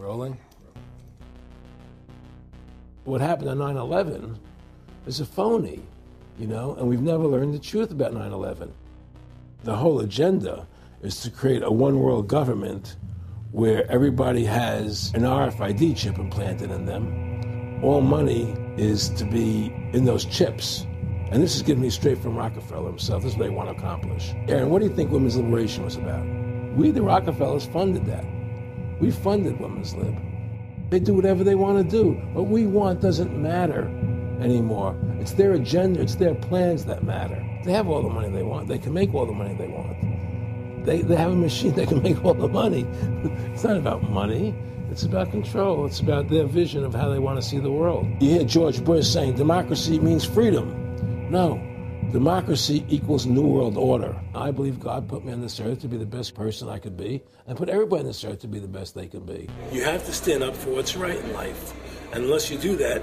Rolling? What happened on 9/11 is a phony, you know, and we've never learned the truth about 9/11. The whole agenda is to create a one-world government where everybody has an RFID chip implanted in them. All money is to be in those chips. And this is given me straight from Rockefeller himself. This is what they want to accomplish. Aaron, what do you think women's liberation was about? We, the Rockefellers, funded that. We funded women's lib. They do whatever they want to do. What we want doesn't matter anymore. It's their agenda, it's their plans that matter. They have all the money they want. They can make all the money they want. They have a machine that can make all the money. It's not about money. It's about control. It's about their vision of how they want to see the world. You hear George Bush saying democracy means freedom. No. Democracy equals New World Order. I believe God put me on this earth to be the best person I could be, and put everybody on this earth to be the best they can be. You have to stand up for what's right in life. And unless you do that,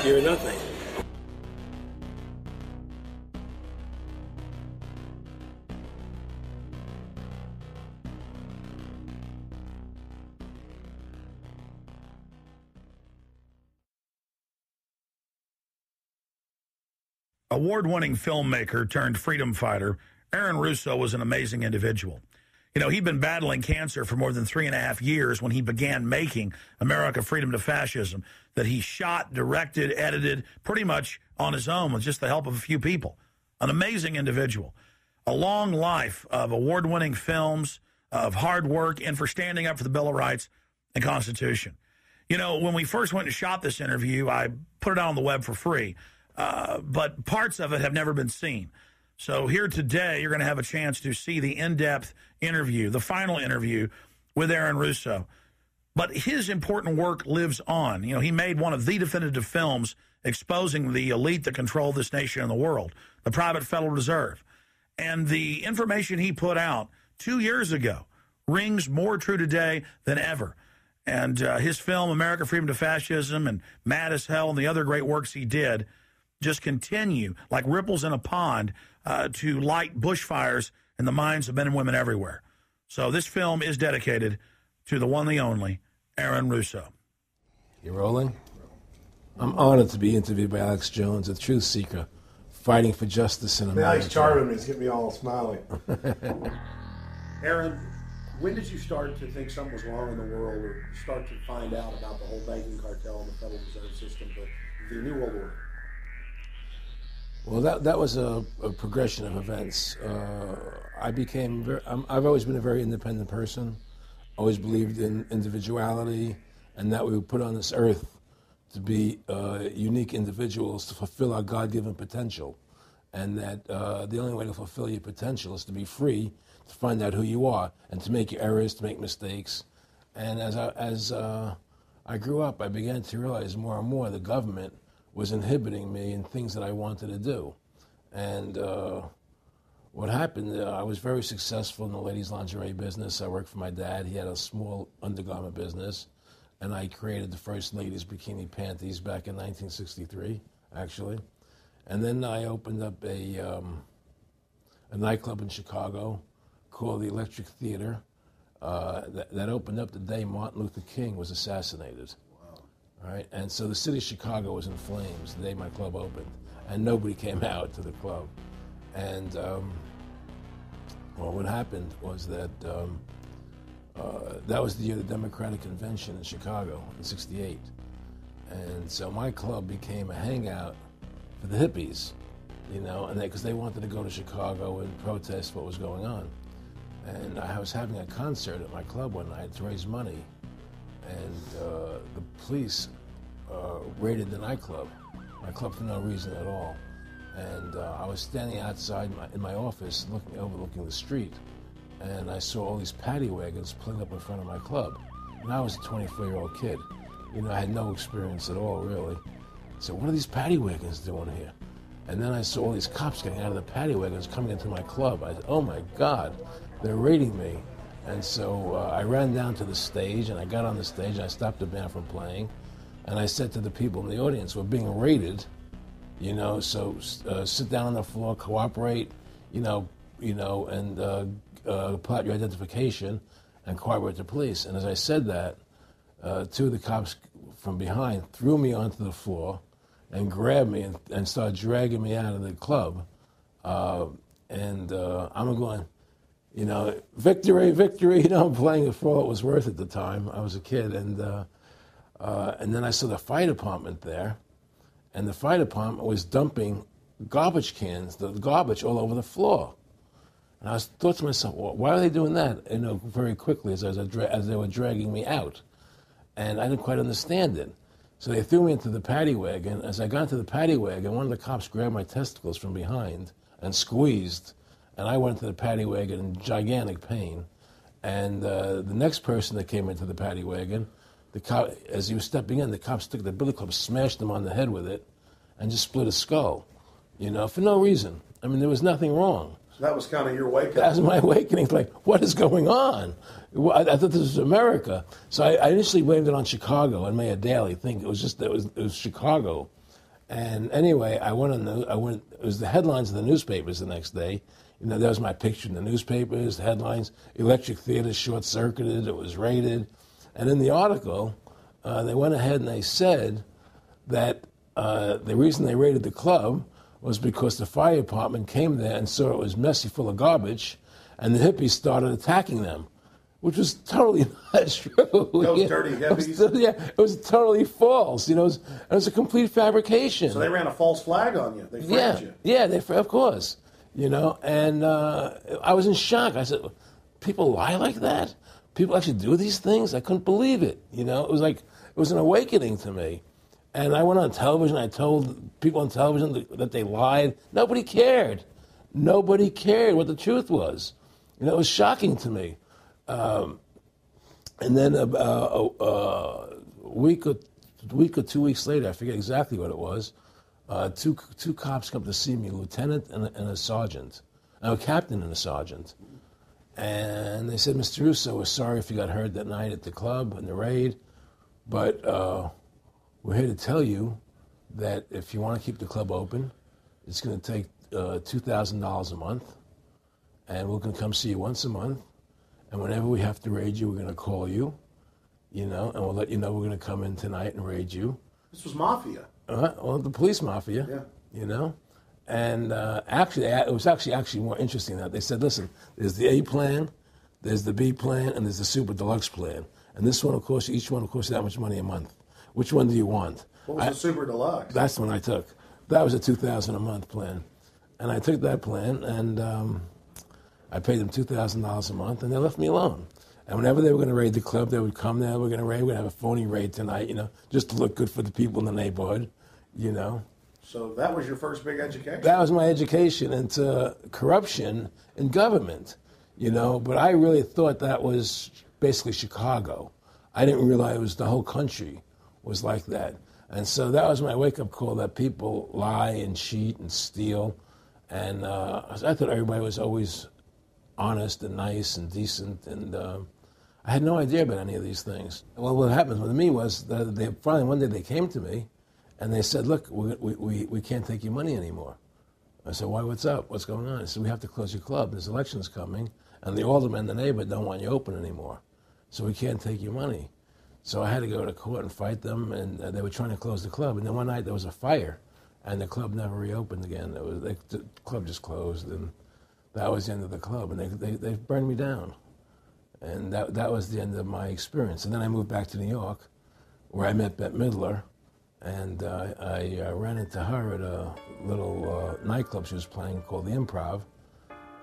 you're nothing. Award-winning filmmaker turned freedom fighter, Aaron Russo was an amazing individual. You know, he'd been battling cancer for more than 3.5 years when he began making America Freedom to Fascism, that he shot, directed, edited, pretty much on his own with just the help of a few people. An amazing individual. A long life of award-winning films, of hard work, and for standing up for the Bill of Rights and Constitution. You know, when we first went and shot this interview, I put it out on the web for free. But parts of it have never been seen. So here today, you're going to have a chance to see the in-depth interview, the final interview with Aaron Russo. But his important work lives on. You know, he made one of the definitive films exposing the elite that control this nation and the world, the private Federal Reserve. And the information he put out 2 years ago rings more true today than ever. And his film, America Freedom to Fascism, and Mad as Hell, and the other great works he did just continue like ripples in a pond to light bushfires in the minds of men and women everywhere. So this film is dedicated to the one, the only, Aaron Russo. You rolling? I'm honored to be interviewed by Alex Jones, a truth seeker, fighting for justice in America. Now he's charming me. He's getting me all smiley. Aaron, when did you start to think something was wrong in the world, or start to find out about the whole banking cartel and the Federal Reserve System, the New World Order? Well, that was a progression of events. I've always been a very independent person, always believed in individuality, and that we were put on this earth to be unique individuals to fulfill our God-given potential, and that the only way to fulfill your potential is to be free, to find out who you are, and to make your errors, to make mistakes. And as I grew up, I began to realize more and more the government was inhibiting me in things that I wanted to do. And what happened, I was very successful in the ladies' lingerie business. I worked for my dad. He had a small undergarment business, and I created the first ladies' bikini panties back in 1963, actually. And then I opened up a nightclub in Chicago called the Electric Theater that opened up the day Martin Luther King was assassinated. All right, and so the city of Chicago was in flames the day my club opened, and nobody came out to the club. And well, what happened was that that was the year of the Democratic Convention in Chicago in '68, and so my club became a hangout for the hippies, you know, and because they wanted to go to Chicago and protest what was going on. And I was having a concert at my club one night to raise money. And the police raided the nightclub, my club, for no reason at all. And I was standing outside in my office overlooking the street, and I saw all these paddy wagons pulling up in front of my club. And I was a 24-year-old kid. You know, I had no experience at all, really. So what are these paddy wagons doing here? And then I saw all these cops getting out of the paddy wagons coming into my club. I said, oh my God, they're raiding me. And so I ran down to the stage, and I got on the stage, and I stopped the band from playing, and I said to the people in the audience, we're being raided, you know, so sit down on the floor, cooperate, and pull out your identification and cooperate with the police. And as I said that, two of the cops from behind threw me onto the floor and grabbed me and started dragging me out of the club. I'm going, you know, victory, victory. You know, I'm playing it for all it was worth at the time. I was a kid. And then I saw the fire department there. And the fire department was dumping garbage cans, the garbage all over the floor. And I thought to myself, well, why are they doing that? You know, very quickly as they were dragging me out. And I didn't quite understand it. So they threw me into the paddy wagon. As I got into the paddy wagon, one of the cops grabbed my testicles from behind and squeezed. And I went into the paddy wagon in gigantic pain. And the next person that came into the paddy wagon, the cop, as he was stepping in, the cops took the billy club, smashed him on the head with it, and just split his skull, you know, for no reason. I mean, there was nothing wrong. So that was kind of your wake-up. That was my awakening. Like, what is going on? I thought this was America. So I initially blamed it on Chicago and made a daily thing. It was Chicago. And anyway, it was the headlines of the newspapers the next day. You know, there was my picture in the newspapers, the headlines, electric theater short-circuited, it was raided. And in the article, they went ahead and they said that the reason they raided the club was because the fire department came there and saw it was messy, full of garbage, and the hippies started attacking them, which was totally not true. Those dirty hippies? It was totally false. You know, it was a complete fabrication. So they ran a false flag on you. They framed you. Yeah, of course. You know, and I was in shock. I said, people lie like that? People actually do these things? I couldn't believe it. You know, it was an awakening to me. And I went on television. I told people on television that they lied. Nobody cared. Nobody cared what the truth was. You know, it was shocking to me. And then a week or 2 weeks later, I forget exactly what it was, two cops come to see me, a lieutenant and a sergeant, a captain and a sergeant. And they said, Mr. Russo, we're sorry if you got hurt that night at the club in the raid, but we're here to tell you that if you want to keep the club open, it's going to take $2,000 a month, and we're going to come see you once a month, and whenever we have to raid you, we're going to call you, you know, and we'll let you know we're going to come in tonight and raid you. This was mafia. Well, the police mafia, you know. And actually, it was actually more interesting than that. They said, listen, there's the A plan, there's the B plan, and there's the super deluxe plan. And this one, of course, each one, of course, that much money a month. Which one do you want? What was the super deluxe? That's the one I took. That was a $2,000 a month plan. And I took that plan, and I paid them $2,000 a month, and they left me alone. And whenever they were going to raid the club, they would come there, we're going to have a phony raid tonight, you know, just to look good for the people in the neighborhood, you know. So that was your first big education? That was my education into corruption in government, you know. But I really thought that was basically Chicago. I didn't realize it was the whole country was like that. And so that was my wake-up call, that people lie and cheat and steal. And I thought everybody was always honest and nice and decent. And I had no idea about any of these things. Well, what happened with me was that they finally one day they came to me and they said, look, we can't take your money anymore. I said, why, what's up? What's going on? They said, we have to close your club. There's elections coming, and the aldermen in the neighborhood don't want you open anymore. So we can't take your money. So I had to go to court and fight them, and they were trying to close the club. And then one night there was a fire, and the club never reopened again. The club just closed, and that was the end of the club. And they burned me down. And that was the end of my experience. And then I moved back to New York, where I met Bette Midler, and I ran into her at a little nightclub she was playing called The Improv,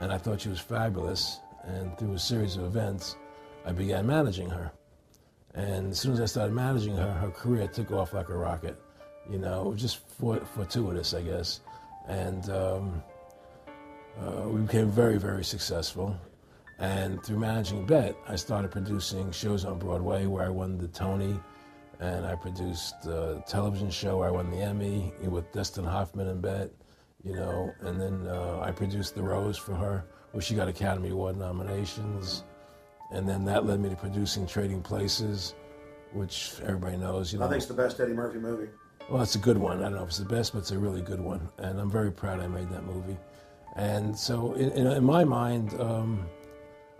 and I thought she was fabulous. And through a series of events, I began managing her. And as soon as I started managing her, her career took off like a rocket. You know, it was just fortuitous, I guess. And we became very, very successful. And through managing Bette, I started producing shows on Broadway where I won the Tony, and I produced a television show where I won the Emmy with Dustin Hoffman and Bette, you know. And then I produced The Rose for her, where she got Academy Award nominations. And then that led me to producing Trading Places, which everybody knows. You know, I think it's the best Eddie Murphy movie. Well, it's a good one. I don't know if it's the best, but it's a really good one. And I'm very proud I made that movie. And so in my mind,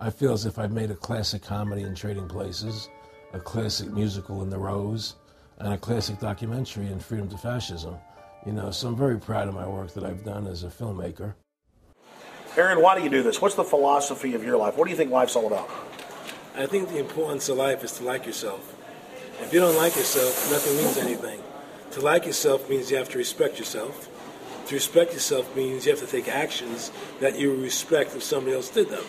I feel as if I've made a classic comedy in Trading Places. a classic musical in The Rose, and a classic documentary in Freedom to Fascism. You know, so I'm very proud of my work that I've done as a filmmaker. Aaron, why do you do this? What's the philosophy of your life? What do you think life's all about? I think the importance of life is to like yourself. If you don't like yourself, nothing means anything. To like yourself means you have to respect yourself. To respect yourself means you have to take actions that you respect if somebody else did them.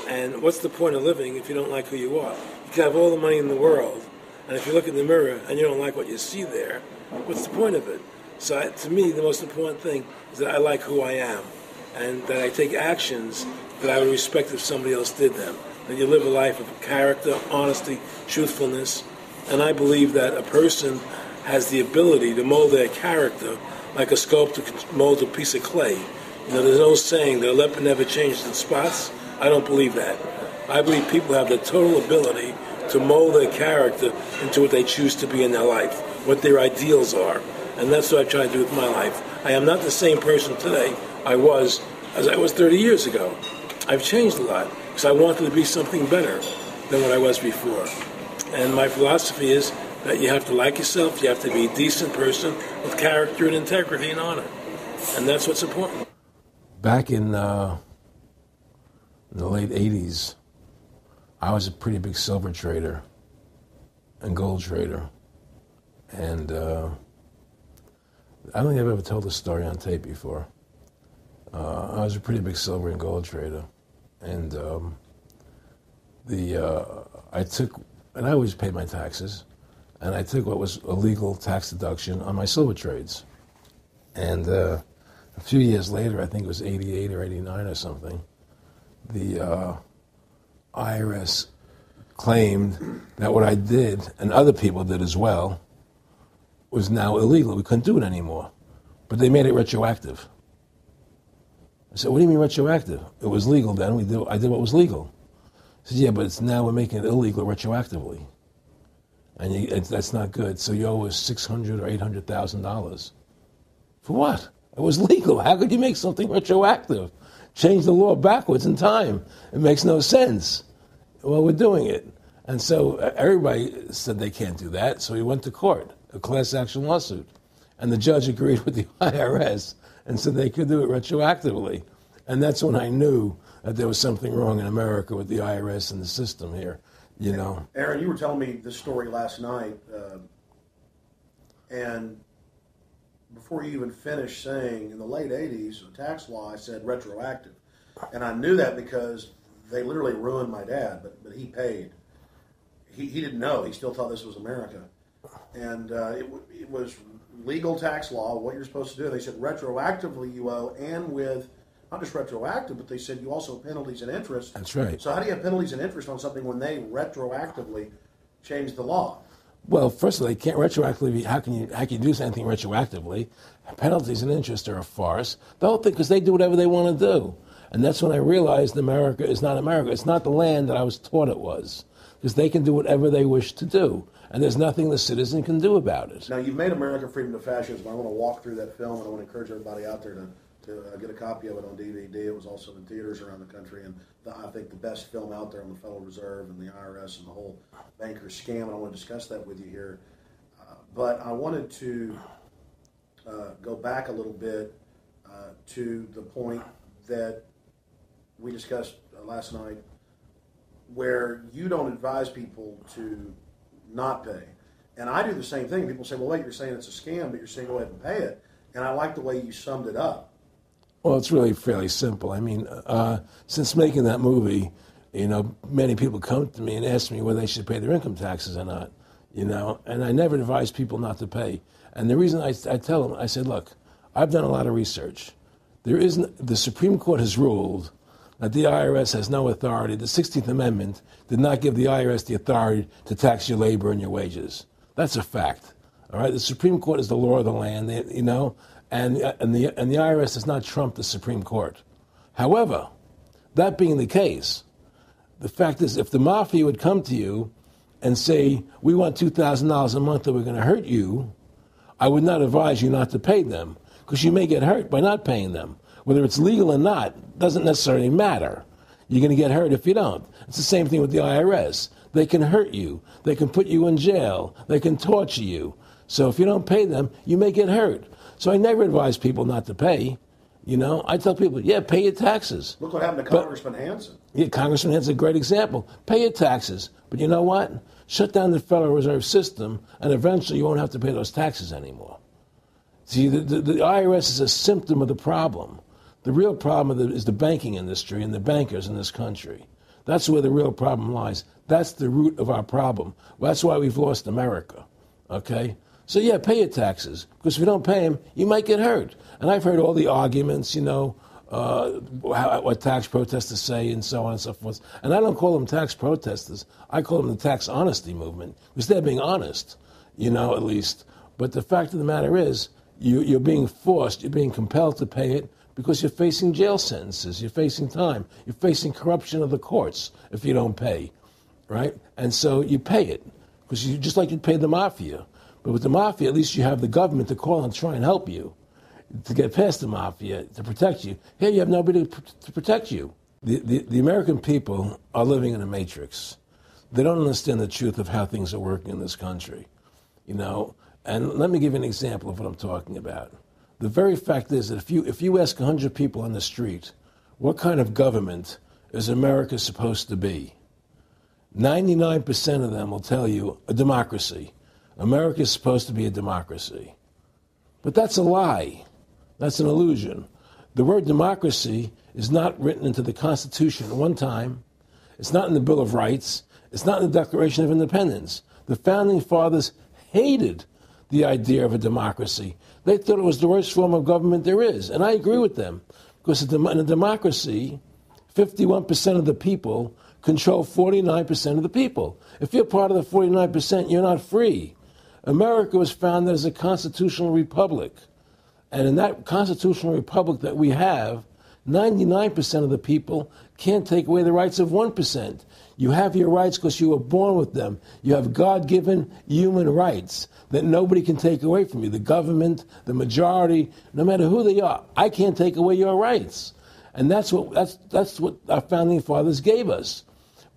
And what's the point of living if you don't like who you are? You can have all the money in the world, and if you look in the mirror and you don't like what you see there, what's the point of it? So to me, the most important thing is that I like who I am, and that I take actions that I would respect if somebody else did them. That you live a life of character, honesty, truthfulness, and I believe that a person has the ability to mold their character like a sculptor can mold a piece of clay. You know, there's no saying that a leopard never changes in spots. I don't believe that. I believe people have the total ability to mold their character into what they choose to be in their life, what their ideals are. And that's what I try to do with my life. I am not the same person today I was as I was 30 years ago. I've changed a lot because I wanted to be something better than what I was before. And my philosophy is that you have to like yourself, you have to be a decent person with character and integrity and honor. And that's what's important. Back in the late 80s, I was a pretty big silver trader and gold trader. And I don't think I've ever told this story on tape before. I was a pretty big silver and gold trader. And I always paid my taxes. And I took what was a legal tax deduction on my silver trades. And a few years later, I think it was 88 or 89 or something, the IRS claimed that what I did, and other people did as well, was now illegal. We couldn't do it anymore. But they made it retroactive. I said, what do you mean retroactive? It was legal then. I did what was legal. I said, yeah, but now we're making it illegal retroactively. And that's not good. So you owe us $600,000 or $800,000. For what? It was legal. How could you make something retroactive? Change the law backwards in time. It makes no sense. Well, we're doing it. And so everybody said they can't do that. So we went to court, a class action lawsuit. And the judge agreed with the IRS and said they could do it retroactively. And that's when I knew that there was something wrong in America with the IRS and the system here. You know, Aaron, you were telling me this story last night, and before you even finished saying, in the late 80s, the tax law, I said retroactive. And I knew that because they literally ruined my dad, but he paid. He didn't know. He still thought this was America. And it was legal tax law, what you're supposed to do. They said retroactively you owe, and with not just retroactive, but they said you also have penalties and interest. That's right. So how do you have penalties and interest on something when they retroactively change the law? Well, first of all, they can't retroactively. How can you do anything retroactively? Penalties and interest are a farce. The whole thing, because they do whatever they want to do. And that's when I realized America is not America. It's not the land that I was taught it was. Because they can do whatever they wish to do. And there's nothing the citizen can do about it. Now, you've made America Freedom to Fascism. I want to walk through that film, and I want to encourage everybody out there to get a copy of it on DVD. It was also in theaters around the country, and I think the best film out there on the Federal Reserve and the IRS and the whole banker scam, and I want to discuss that with you here. But I wanted to go back a little bit to the point that we discussed last night, where you don't advise people to not pay. And I do the same thing. People say, well, wait, you're saying it's a scam, but you're saying go ahead and pay it. And I like the way you summed it up. Well, it's really fairly simple. I mean, since making that movie, you know, many people come to me and ask me whether they should pay their income taxes or not, you know, and I never advise people not to pay. And the reason I tell them, I said, look, I've done a lot of research. The Supreme Court has ruled that the IRS has no authority. The 16th Amendment did not give the IRS the authority to tax your labor and your wages. That's a fact. All right, the Supreme Court is the law of the land, you know, and the IRS does not trump the Supreme Court. However, that being the case, the fact is, if the mafia would come to you and say, we want $2,000 a month or we're going to hurt you, I would not advise you not to pay them, because you may get hurt by not paying them. Whether it's legal or not doesn't necessarily matter. You're going to get hurt if you don't. It's the same thing with the IRS. They can hurt you. They can put you in jail. They can torture you. So if you don't pay them, you may get hurt. So I never advise people not to pay. You know, I tell people, yeah, pay your taxes. Look what happened to Congressman Hansen. Yeah, Congressman Hansen's a great example. Pay your taxes. But you know what? Shut down the Federal Reserve System, and eventually you won't have to pay those taxes anymore. See, the IRS is a symptom of the problem. The real problem is the banking industry and the bankers in this country. That's where the real problem lies. That's the root of our problem. That's why we've lost America, okay? So, yeah, pay your taxes, because if you don't pay them, you might get hurt. And I've heard all the arguments, you know, what tax protesters say and so on and so forth. And I don't call them tax protesters. I call them the tax honesty movement, because they're being honest, you know, at least. But the fact of the matter is, you're being forced, you're being compelled to pay it because you're facing jail sentences, you're facing time, you're facing corruption of the courts if you don't pay, right? And so you pay it, because you just like you'd pay the mafia. But with the mafia, at least you have the government to call and try and help you to get past the mafia, to protect you. Here you have nobody to protect you. The American people are living in a matrix. They don't understand the truth of how things are working in this country, you know. And let me give you an example of what I'm talking about. The very fact is that if you ask 100 people on the street, what kind of government is America supposed to be? 99% of them will tell you a democracy. America is supposed to be a democracy. But that's a lie. That's an illusion. The word democracy is not written into the Constitution at one time. It's not in the Bill of Rights. It's not in the Declaration of Independence. The Founding Fathers hated the idea of a democracy. They thought it was the worst form of government there is. And I agree with them. Because in a democracy, 51% of the people control 49% of the people. If you're part of the 49%, you're not free. America was founded as a constitutional republic. And in that constitutional republic that we have, 99% of the people can't take away the rights of 1%. You have your rights because you were born with them. You have God-given human rights that nobody can take away from you. The government, the majority, no matter who they are, I can't take away your rights. And that's what our founding fathers gave us.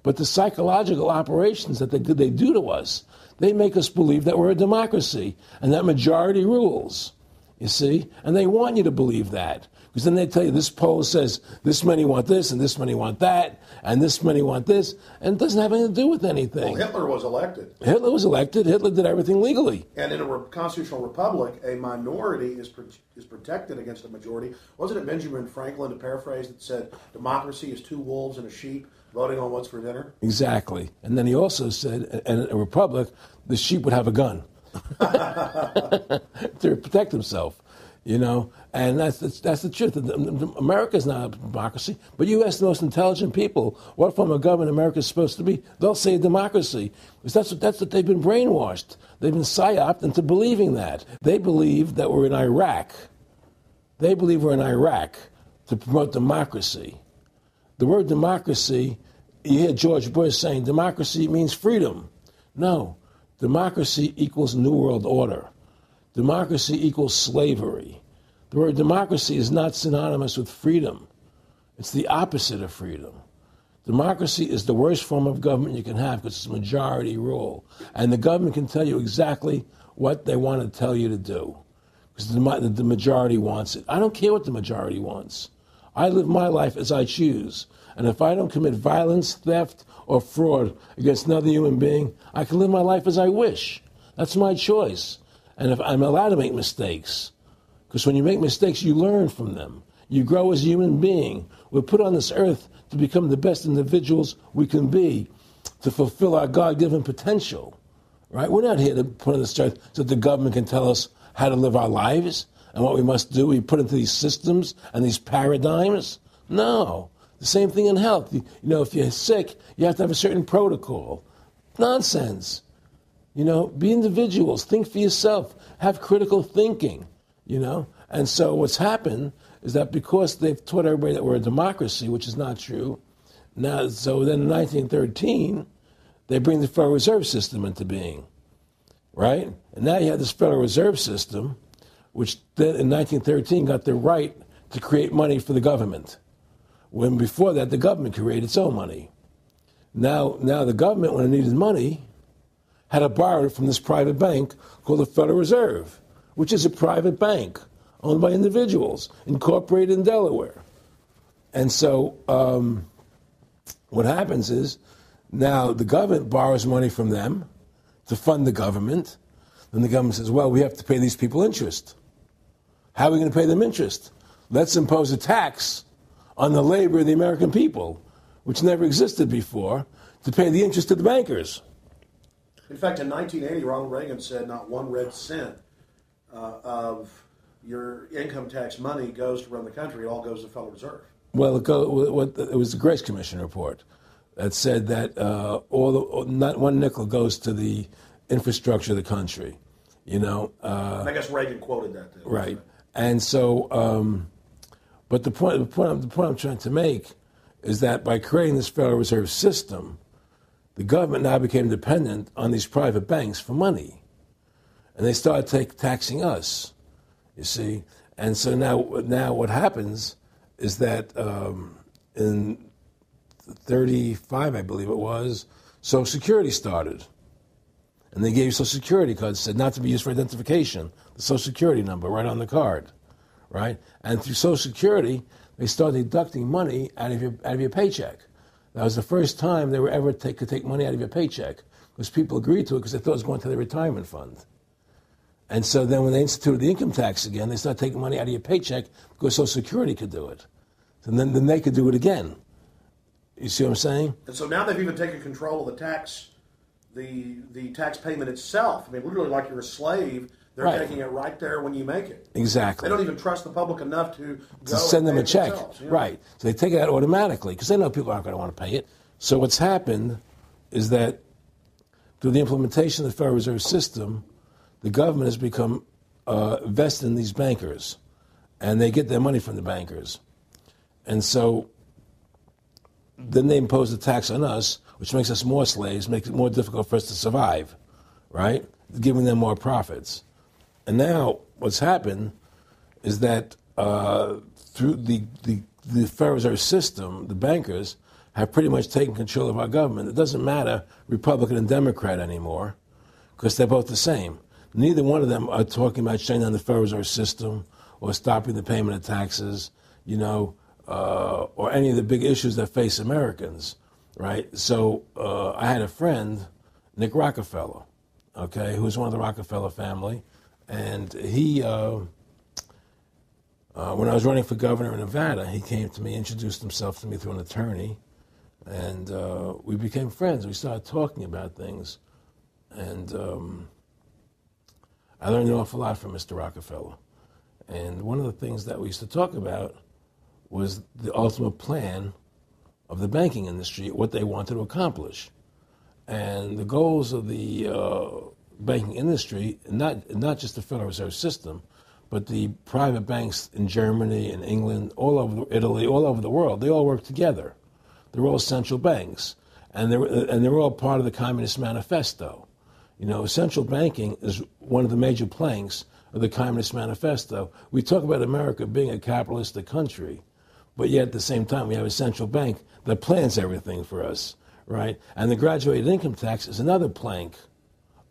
But the psychological operations that they do to us, they make us believe that we're a democracy and that majority rules, you see? And they want you to believe that. Because then they tell you this poll says this many want this and this many want that and this many want this, and it doesn't have anything to do with anything. Well, Hitler was elected. Hitler was elected. Hitler did everything legally. And in a constitutional republic, a minority is protected against a majority. Wasn't it Benjamin Franklin, to paraphrase, that said democracy is two wolves and a sheep voting on what's for dinner? Exactly. And then he also said, in a republic, the sheep would have a gun to protect himself, you know. And that's the truth. America's not a democracy, but you ask the most intelligent people what form of government America is supposed to be, they'll say democracy. Because that's what they've been brainwashed. They've been psyoped into believing that. They believe that we're in Iraq. They believe we're in Iraq to promote democracy. The word democracy, you hear George Bush saying democracy means freedom. No, democracy equals New World Order. Democracy equals slavery. The word democracy is not synonymous with freedom. It's the opposite of freedom. Democracy is the worst form of government you can have because it's majority rule. And the government can tell you exactly what they want to tell you to do because the majority wants it. I don't care what the majority wants. I live my life as I choose. And if I don't commit violence, theft, or fraud against another human being, I can live my life as I wish. That's my choice. And if I'm allowed to make mistakes, because when you make mistakes, you learn from them. You grow as a human being. We're put on this earth to become the best individuals we can be, to fulfill our God-given potential, right? We're not here to put on this earth so that the government can tell us how to live our lives and what we must do. We put into these systems and these paradigms. No. The same thing in health. You know, if you're sick, you have to have a certain protocol. Nonsense. You know, be individuals. Think for yourself. Have critical thinking, you know. And so what's happened is that because they've taught everybody that we're a democracy, which is not true, now, so then in 1913, they bring the Federal Reserve System into being, right? And now you have this Federal Reserve System, which then in 1913 got the right to create money for the government. When before that, the government created its own money. Now the government, when it needed money, had to borrow it from this private bank called the Federal Reserve, which is a private bank owned by individuals, incorporated in Delaware. And so what happens is now the government borrows money from them to fund the government. Then the government says, well, we have to pay these people interest. How are we going to pay them interest? Let's impose a tax on the labor of the American people, which never existed before, to pay the interest to the bankers. In fact, in 1980, Ronald Reagan said not 1 red cent of your income tax money goes to run the country. It all goes to the Federal Reserve. Well, it was the Grace Commission report that said that not one nickel goes to the infrastructure of the country. And I guess Reagan quoted that. Too. Right. And so, but the point I'm trying to make is that by creating this Federal Reserve System, the government now became dependent on these private banks for money. And they started taxing us, you see. And so now what happens is that in 1935, I believe it was, Social Security started. And they gave you Social Security cards, said not to be used for identification, the Social Security number right on the card, right? And through Social Security, they started deducting money out of your paycheck. That was the first time they were ever could take money out of your paycheck, because people agreed to it because they thought it was going to their retirement fund. And so then when they instituted the income tax again, they started taking money out of your paycheck because Social Security could do it. And then they could do it again. You see what I'm saying? And so now they've even taken control of the tax payment itself. I mean, literally like you're a slave. They're taking it right there when you make it. Exactly. They don't even trust the public enough to send them a check. Right. So they take it out automatically because they know people aren't going to want to pay it. So what's happened is that through the implementation of the Federal Reserve System, the government has become vested in these bankers, and they get their money from the bankers. And so then they impose a tax on us, which makes us more slaves, makes it more difficult for us to survive, right? Giving them more profits. And now what's happened is that through the Federal Reserve System, the bankers have pretty much taken control of our government. It doesn't matter Republican and Democrat anymore, because they're both the same. Neither one of them are talking about shutting down the Federal Reserve System or stopping the payment of taxes, or any of the big issues that face Americans, right? So I had a friend, Nick Rockefeller, okay, who was one of the Rockefeller family, and he, when I was running for governor in Nevada, he came to me, introduced himself to me through an attorney, and we became friends. We started talking about things, and I learned an awful lot from Mr. Rockefeller. And one of the things that we used to talk about was the ultimate plan of the banking industry, what they wanted to accomplish. And the goals of the banking industry, not just the Federal Reserve System, but the private banks in Germany and England, all over Italy, all over the world, they all work together. They're all central banks, and they're all part of the Communist Manifesto. Central banking is one of the major planks of the Communist Manifesto. We talk about America being a capitalistic country, but yet at the same time we have a central bank that plans everything for us, right? And the graduated income tax is another plank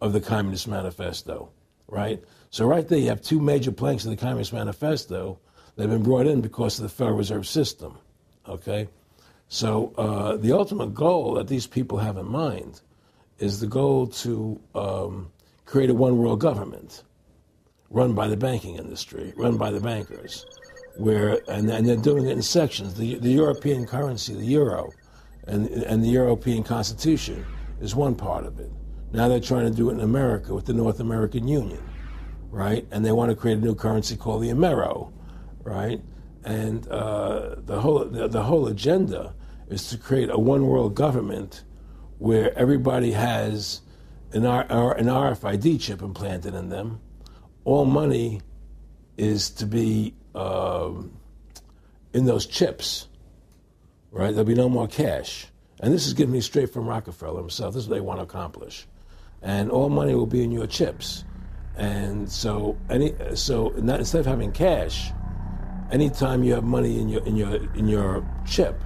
of the Communist Manifesto, right? So right there you have two major planks of the Communist Manifesto that have been brought in because of the Federal Reserve System, okay? So the ultimate goal that these people have in mind is the goal to create a one-world government run by the banking industry, run by the bankers, and they're doing it in sections. The European currency, the euro, and the European Constitution is one part of it. Now they're trying to do it in America with the North American Union, right? And they want to create a new currency called the Amero, right? And the whole agenda is to create a one-world government where everybody has an RFID chip implanted in them. All money is to be in those chips, right? There'll be no more cash. And this is given me straight from Rockefeller himself. This is what they want to accomplish. And all money will be in your chips. And so instead of having cash, anytime you have money in your chip,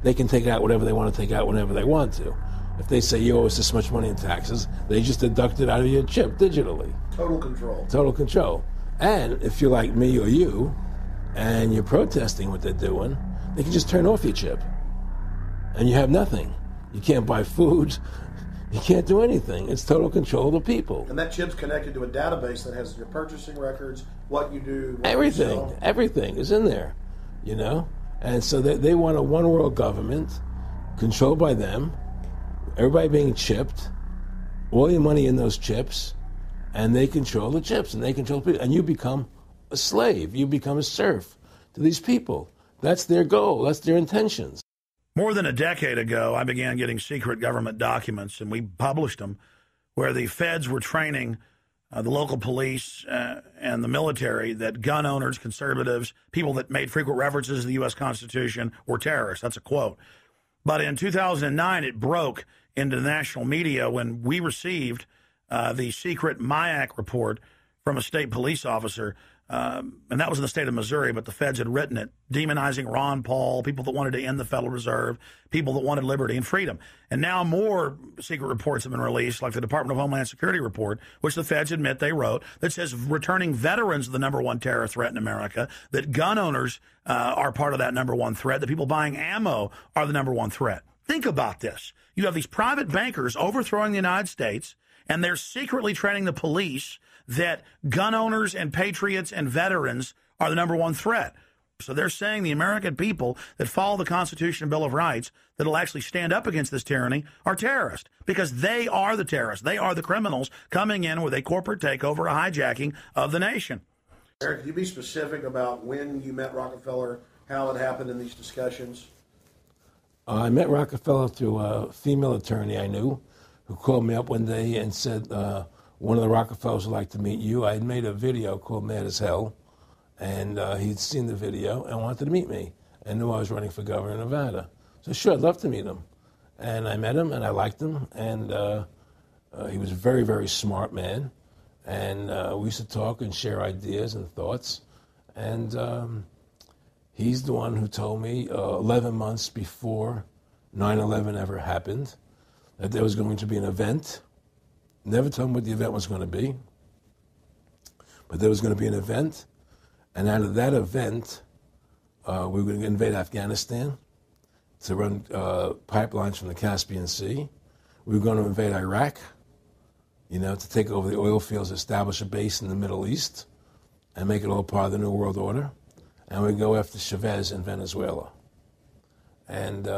they can take out whatever they want to take out whenever they want to. If they say you owe us this much money in taxes, they just deduct it out of your chip digitally. Total control. Total control. And if you're like me or you, and you're protesting what they're doing, they can just turn off your chip. And you have nothing. You can't buy food. You can't do anything. It's total control of the people. And that chip's connected to a database that has your purchasing records, what you do, what everything. you sell. Everything is in there, you know? And so they want a one-world government controlled by them, everybody being chipped, all your money in those chips, and they control the chips, and they control people. And you become a slave. You become a serf to these people. That's their goal. That's their intentions. More than a decade ago, I began getting secret government documents, and we published them, where the feds were training the local police and the military that gun owners, conservatives, people that made frequent references to the U.S. Constitution were terrorists. That's a quote. But in 2009, it broke into the national media when we received the secret MIAC report from a state police officer, and that was in the state of Missouri, but the feds had written it, demonizing Ron Paul, people that wanted to end the Federal Reserve, people that wanted liberty and freedom. And now more secret reports have been released, like the Department of Homeland Security report, which the feds admit they wrote, that says returning veterans are the number one terror threat in America, that gun owners are part of that number one threat, that people buying ammo are the number one threat. Think about this. You have these private bankers overthrowing the United States, and they're secretly training the police that gun owners and patriots and veterans are the number one threat. So they're saying the American people that follow the Constitution and Bill of Rights that'll actually stand up against this tyranny are terrorists, because they are the terrorists. They are the criminals coming in with a corporate takeover, a hijacking of the nation. Eric, can you be specific about when you met Rockefeller, how it happened in these discussions? I met Rockefeller through a female attorney I knew who called me up one day and said, one of the Rockefellers would like to meet you. I had made a video called Mad as Hell, and he'd seen the video and wanted to meet me and knew I was running for governor of Nevada. So sure, I'd love to meet him. And I met him, and I liked him, and he was a very, very smart man. And we used to talk and share ideas and thoughts. And he's the one who told me 11 months before 9/11 ever happened that there was going to be an event. Never told him what the event was going to be, but there was going to be an event, and out of that event, we were going to invade Afghanistan to run pipelines from the Caspian Sea. We were going to invade Iraq, you know, to take over the oil fields, establish a base in the Middle East, and make it all part of the New World Order. And we'd go after Chavez in Venezuela. And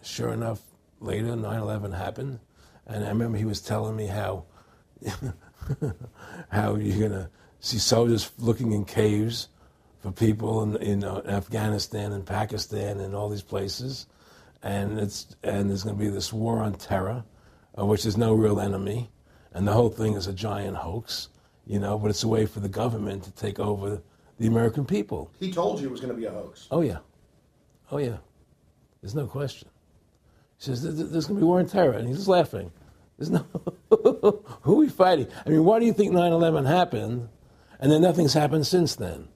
sure enough, later, 9/11 happened, and I remember he was telling me how how you're going to see soldiers looking in caves for people in Afghanistan and Pakistan and all these places. And there's going to be this war on terror, which is no real enemy. And the whole thing is a giant hoax, you know, but it's a way for the government to take over the American people. He told you it was going to be a hoax. Oh, yeah. Oh, yeah. There's no question. He says, there's going to be war on terror. And he's just laughing. There's no, who are we fighting? I mean, why do you think 9/11 happened and then nothing's happened since then?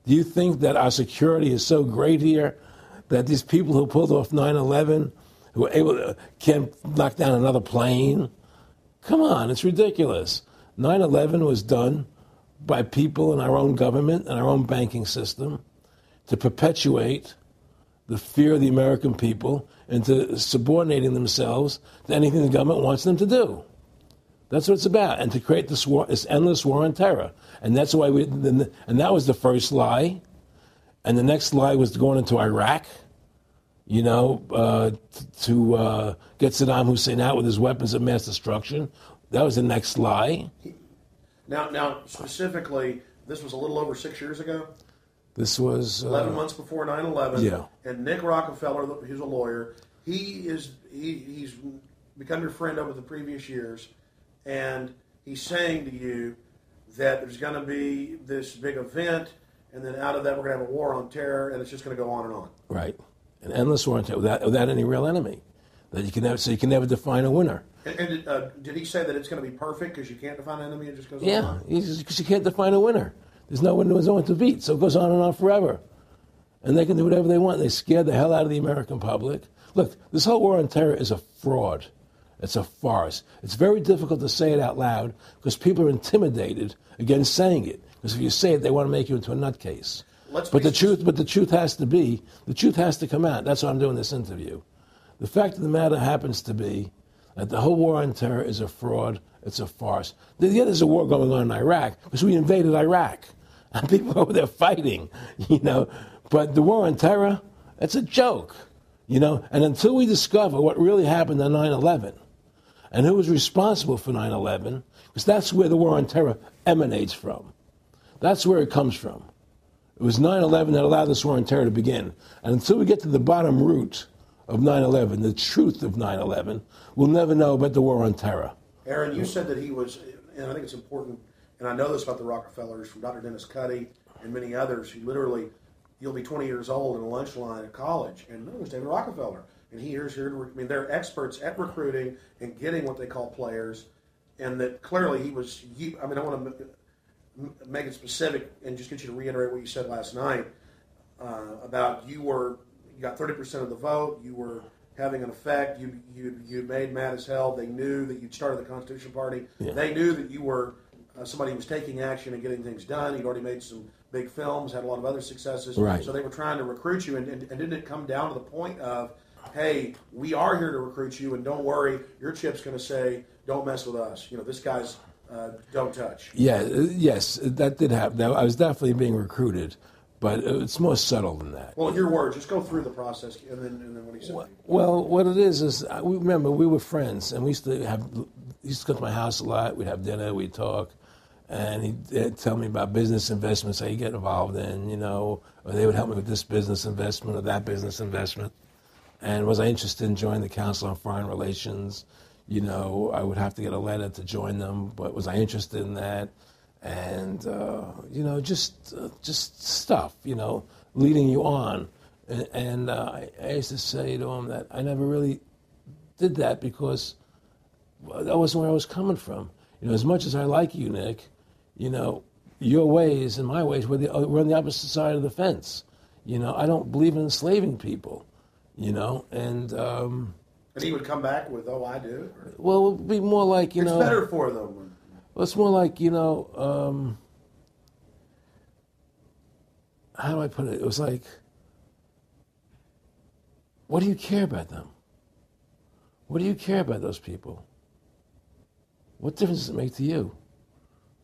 Do you think that our security is so great here that these people who pulled off 9/11, who were able to, can't knock down another plane? Come on, it's ridiculous. 9/11 was done by people in our own government and our own banking system to perpetuate the fear of the American people into subordinating themselves to anything the government wants them to do. That's what it's about, and to create this war, this endless war on terror. And that's why and that was the first lie. And the next lie was going into Iraq, you know, to get Saddam Hussein out with his weapons of mass destruction. That was the next lie. Now, specifically, this was a little over 6 years ago? This was 11 months before 9/11. Yeah. And Nick Rockefeller, who's a lawyer, he's become your friend over the previous years, and he's saying to you that there's going to be this big event, and then out of that we're going to have a war on terror, and it's just going to go on and on. Right, an endless war on terror without any real enemy. That you can never define a winner. And did he say that it's going to be perfect because you can't define an enemy? It just goes on? Yeah, because you can't define a winner. There's no one to beat, so it goes on and on forever. And they can do whatever they want. They scare the hell out of the American public. Look, this whole war on terror is a fraud. It's a farce. It's very difficult to say it out loud because people are intimidated against saying it. Because if you say it, they want to make you into a nutcase. But the truth has to come out. That's why I'm doing this interview. The fact of the matter happens to be that the whole war on terror is a fraud. It's a farce. Yeah, there's a war going on in Iraq because we invaded Iraq. And people over there fighting, you know. But the war on terror, it's a joke, you know. And until we discover what really happened on 9/11 and who was responsible for 9/11, because that's where the war on terror emanates from. That's where it comes from. It was 9/11 that allowed this war on terror to begin. And until we get to the bottom root of 9/11, the truth of 9/11, we'll never know about the war on terror. Aaron, you said that he was, and I think it's important, and I know this about the Rockefellers from Dr. Dennis Cuddy and many others who literally, you'll be 20 years old in a lunch line at college, and no, it was David Rockefeller. And here's here. I mean, they're experts at recruiting and getting what they call players, and that clearly he was. I mean, I want to make it specific and just get you to reiterate what you said last night about you got 30% of the vote. You were having an effect. You made mad as hell. They knew that you'd started the Constitution Party. Yeah. They knew that you were somebody who was taking action and getting things done. You'd already made some big films, had a lot of other successes. Right. So they were trying to recruit you, and didn't it come down to the point of, hey, we are here to recruit you, and don't worry, your chip's going to say, don't mess with us. You know, this guy's don't touch. Yeah, yes, that did happen. I was definitely being recruited, but it's more subtle than that. Well, in your words, just go through the process, and then what he said. Well, what it is remember we were friends, and we used to go to my house a lot. We'd have dinner, we'd talk, and he'd tell me about business investments that he'd get involved in, you know, or they would help me with this business investment or that business investment. And was I interested in joining the Council on Foreign Relations? You know, I would have to get a letter to join them, but was I interested in that? And, you know, just stuff, you know, leading you on. And I used to say to him that I never really did that because that wasn't where I was coming from. You know, as much as I like you, Nick, you know, your ways and my ways, we're on the opposite side of the fence. You know, I don't believe in enslaving people, you know, and he would come back with, oh, I do? Or? Well, it would be more like, you know... It's better for them. Well, it's more like, you know, how do I put it? It was like, what do you care about them? What do you care about those people? What difference does it make to you?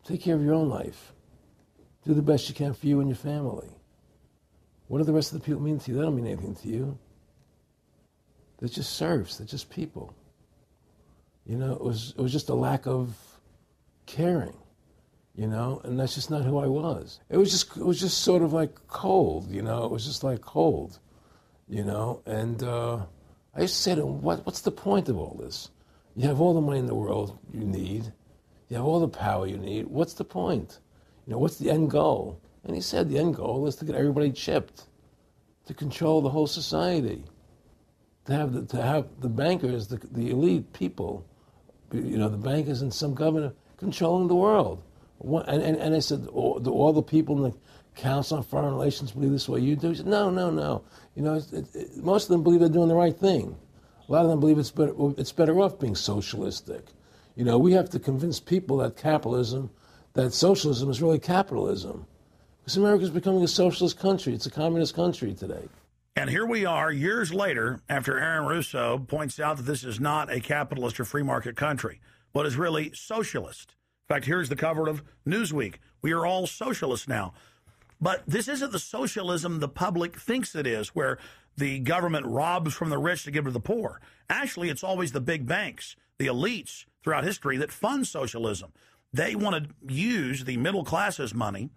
Take care of your own life. Do the best you can for you and your family. What do the rest of the people mean to you? They don't mean anything to you. They're just serfs. They're just people. You know, it was just a lack of caring, you know, and that's just not who I was. It was just sort of like cold, you know. It was just like cold, you know. And I used to say to him, what's the point of all this? You have all the money in the world you need. You have all the power you need. What's the point? You know, what's the end goal? And he said the end goal is to get everybody chipped, to control the whole society. To have the bankers, the elite people, you know, the bankers and some governor controlling the world. And I said, do all the people in the Council on Foreign Relations believe this way you do? He said, no. You know, most of them believe they're doing the right thing. A lot of them believe it's better off being socialistic. You know, we have to convince people that socialism is really capitalism. Because America's becoming a socialist country. It's a communist country today. And here we are years later after Aaron Russo points out that this is not a capitalist or free market country, but is really socialist. In fact, here's the cover of Newsweek. We are all socialists now. But this isn't the socialism the public thinks it is, where the government robs from the rich to give to the poor. Actually, it's always the big banks, the elites throughout history that fund socialism. They want to use the middle class's money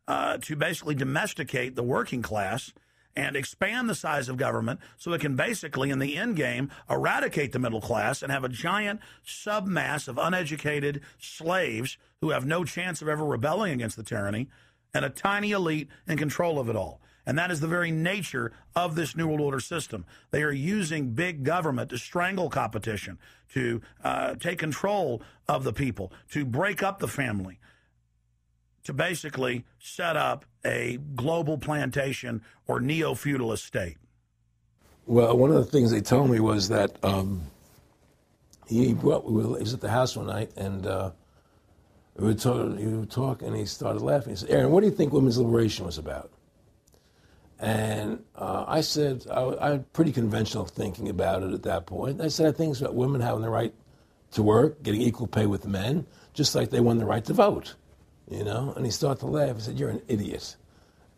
to basically domesticate the working class and expand the size of government so it can basically, in the end game, eradicate the middle class and have a giant submass of uneducated slaves who have no chance of ever rebelling against the tyranny, and a tiny elite in control of it all. And that is the very nature of this New World Order system. They are using big government to strangle competition, to take control of the people, to break up the family, to basically set up a global plantation or neo-feudalist state. Well, one of the things they told me was that he was at the house one night, and we were talking, and he started laughing. He said, Aaron, what do you think women's liberation was about? And I said, I had pretty conventional thinking about it at that point. I said, I think it's about women having the right to work, getting equal pay with men, just like they won the right to vote, you know? And he started to laugh. He said, you're an idiot.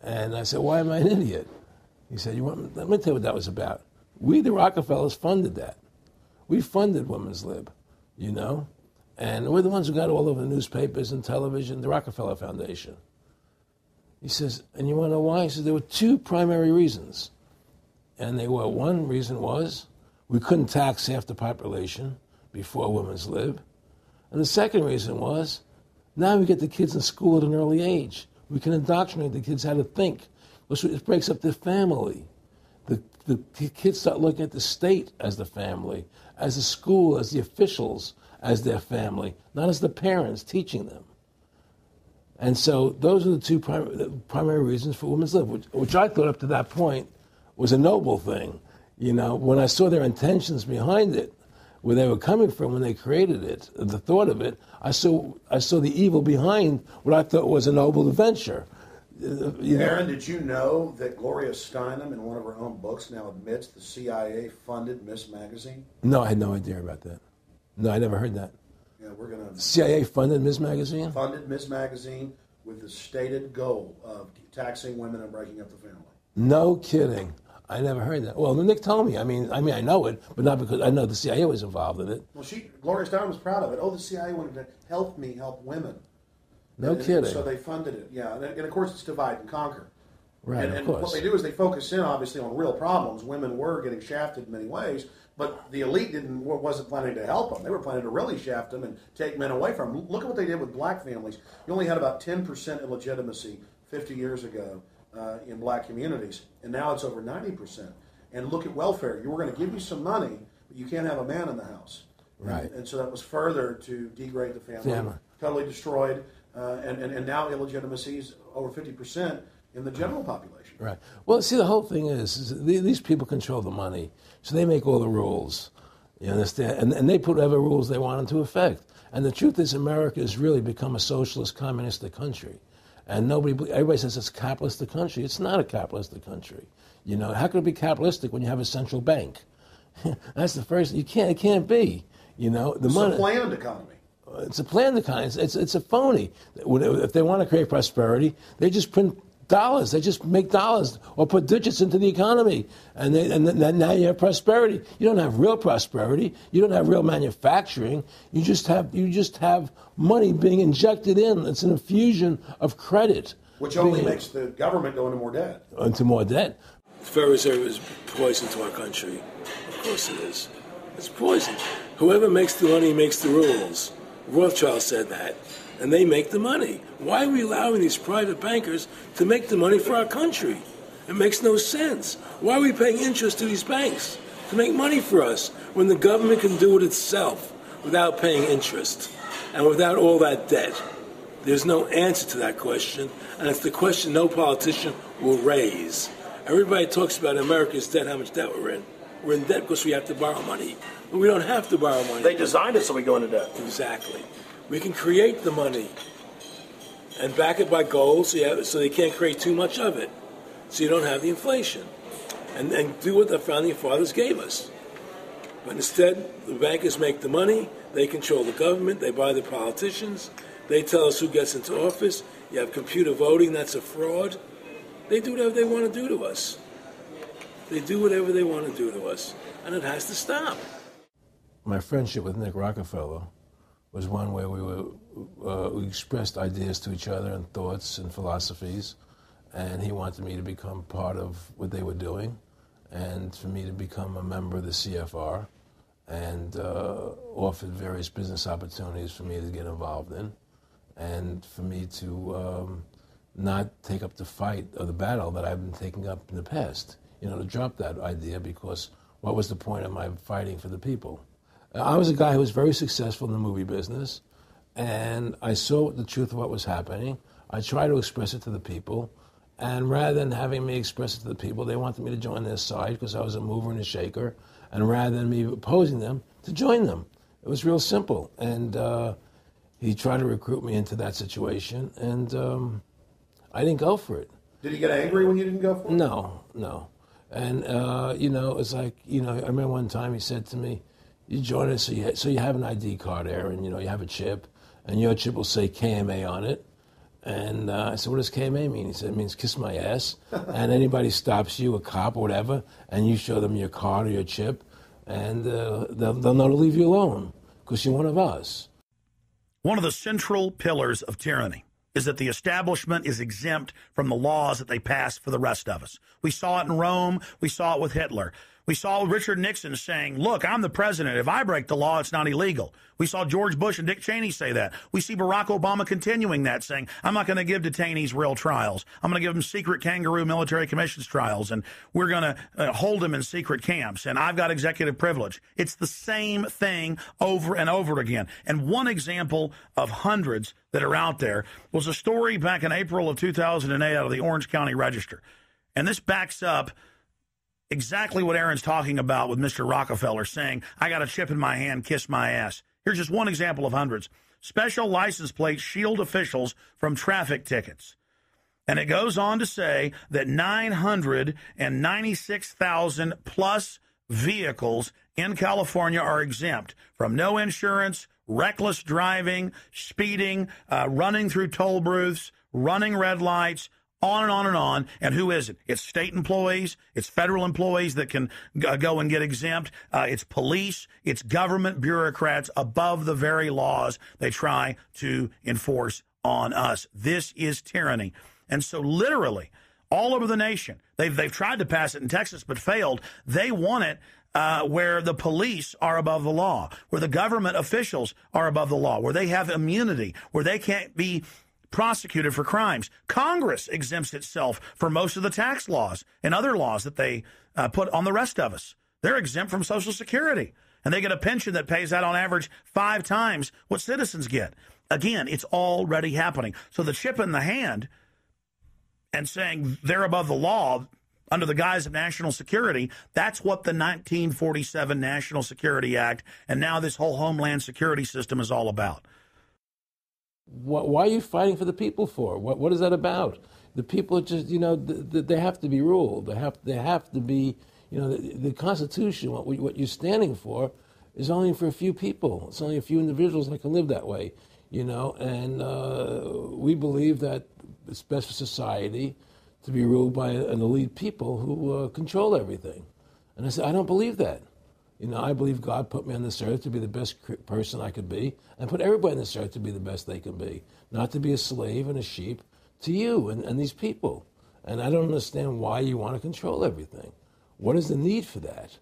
And I said, why am I an idiot? He said, let me tell you what that was about. We, the Rockefellers, funded that. We funded women's lib, you know? And we're the ones who got all over the newspapers and television, the Rockefeller Foundation. He says, and you want to know why? He says, there were two primary reasons. And they were, one reason was we couldn't tax half the population before women's lib. And the second reason was, now we get the kids in school at an early age. We can indoctrinate the kids how to think. It breaks up the family. The kids start looking at the state as the family, as the school, as the officials, as their family, not as the parents teaching them. And so those are the two primary reasons for women's lib, which I thought up to that point was a noble thing. You know, when I saw their intentions behind it, where they were coming from when they created it, the thought of it, I saw the evil behind what I thought was a noble venture. Aaron, did you know that Gloria Steinem, in one of her own books, now admits the CIA funded Miss Magazine? No, I had no idea about that. No, I never heard that. Yeah, we're going to... CIA funded Miss Magazine? Funded Miss Magazine with the stated goal of taxing women and breaking up the family. No kidding. I never heard that. Well, Nick told me. I mean, I know it, but not because I know the CIA was involved in it. Well, Gloria Steinem was proud of it. Oh, the CIA wanted to help women. No kidding. So they funded it, yeah. And of course, it's divide and conquer. Right, and of course. What they do is they focus in, obviously, on real problems. Women were getting shafted in many ways, but the elite wasn't planning to help them. They were planning to really shaft them and take men away from them. Look at what they did with black families. You only had about 10% illegitimacy 50 years ago in black communities, and now it's over 90%. And look at welfare. You were going to give you some money, but you can't have a man in the house. Right. And so that was further to degrade the family. Totally destroyed. And now illegitimacy is over 50% in the general population. Right. Well, see, the whole thing is these people control the money, so they make all the rules. You understand? And they put whatever rules they want into effect. And the truth is, America has really become a socialist, communistic country. And everybody says it's a capitalistic country. It's not a capitalistic country. You know, how could it be capitalistic when you have a central bank? That's the first. It can't be. You know, it's a planned economy. It's a planned economy. It's a phony. If they want to create prosperity, they just print dollars. They just make dollars or put digits into the economy, and then now you have prosperity. You don't have real prosperity. You don't have real manufacturing. You just have money being injected in. It's an infusion of credit, which only makes the government go into more debt. Into more debt. The Federal Reserve is poison to our country. Of course it is. It's poison. Whoever makes the money makes the rules. Rothschild said that, and they make the money. Why are we allowing these private bankers to make the money for our country? It makes no sense. Why are we paying interest to these banks to make money for us when the government can do it itself without paying interest and without all that debt? There's no answer to that question, and it's the question no politician will raise. Everybody talks about America's debt, how much debt we're in. We're in debt because we have to borrow money. But we don't have to borrow money. They designed it so we go into debt. Exactly. We can create the money and back it by gold so they can't create too much of it. So you don't have the inflation. And do what the founding fathers gave us. But instead, the bankers make the money. They control the government. They buy the politicians. They tell us who gets into office. You have computer voting. That's a fraud. They do whatever they want to do to us. They do whatever they want to do to us. And it has to stop. My friendship with Nick Rockefeller was one where we expressed ideas to each other and thoughts and philosophies, and he wanted me to become part of what they were doing, and for me to become a member of the CFR, and offered various business opportunities for me to get involved in, and for me to not take up the fight or the battle that I've been taking up in the past, to drop that idea, because what was the point of my fighting for the people? I was a guy who was very successful in the movie business, and I saw the truth of what was happening. I tried to express it to the people, And rather than having me express it to the people, they wanted me to join their side because I was a mover and a shaker. And rather than me opposing them, to join them. It was real simple. And he tried to recruit me into that situation, and I didn't go for it. Did he get angry when you didn't go for it? No. And, it's like, I remember one time he said to me, you join us so you have an ID card, Aaron, you have a chip, and your chip will say KMA on it. And I said, what does KMA mean? He said, it means kiss my ass. And anybody stops you, a cop or whatever, and you show them your card or your chip, and they'll know to leave you alone because you're one of us. One of the central pillars of tyranny is that the establishment is exempt from the laws that they pass for the rest of us. We saw it in Rome. We saw it with Hitler. We saw Richard Nixon saying, look, I'm the president. If I break the law, it's not illegal. We saw George Bush and Dick Cheney say that. We see Barack Obama continuing that, saying, I'm not going to give detainees real trials. I'm going to give them secret kangaroo military commissions trials, and we're going to hold them in secret camps, and I've got executive privilege. It's the same thing over and over again. And one example of hundreds that are out there was a story back in April of 2008 out of the Orange County Register. And this backs up exactly what Aaron's talking about with Mr. Rockefeller saying, I got a chip in my hand, kiss my ass. Here's just one example of hundreds. Special license plates shield officials from traffic tickets. And it goes on to say that 996,000 plus vehicles in California are exempt from no insurance, reckless driving, speeding, running through toll booths, running red lights, on and on and on. And who is it? It's state employees. It's federal employees that can go and get exempt. It's police. It's government bureaucrats above the very laws they try to enforce on us. This is tyranny. And so literally all over the nation, they've tried to pass it in Texas but failed. They want it where the police are above the law, where the government officials are above the law, where they have immunity, where they can't be prosecuted for crimes. Congress exempts itself from most of the tax laws and other laws that they put on the rest of us. They're exempt from Social Security, and they get a pension that pays out on average 5 times what citizens get. Again, it's already happening. So the chip in the hand and saying they're above the law under the guise of national security, that's what the 1947 National Security Act and now this whole Homeland Security system is all about. Why are you fighting for the people for? What is that about? The people just, they have to be ruled. They have to be, the Constitution, what you're standing for is only for a few people. It's only a few individuals that can live that way, and we believe that it's best for society to be ruled by an elite people who control everything. And I said, I don't believe that. I believe God put me on this earth to be the best person I could be and put everybody on this earth to be the best they can be, not to be a slave and a sheep to you and these people. And I don't understand why you want to control everything. What is the need for that,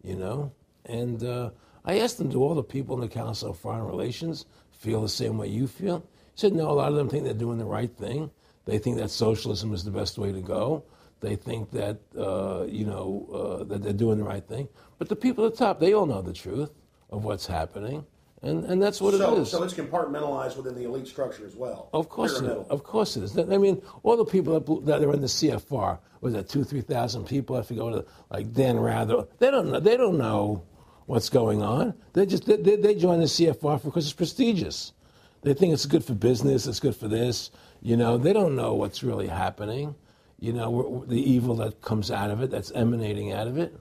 And I asked them, do all the people in the Council of Foreign Relations feel the same way you feel? He said, no, a lot of them think they're doing the right thing. They think that socialism is the best way to go. They think that, that they're doing the right thing. But the people at the top, they all know the truth of what's happening. And that's what it is. So it's compartmentalized within the elite structure as well. Of course it is. Of course it is. I mean, all the people that are in the CFR, was that 2,000-3,000 people? I forget, like Dan Rather. They don't know what's going on. They join the CFR because it's prestigious. They think it's good for business. It's good for this. They don't know what's really happening. The evil that comes out of it, that's emanating out of it.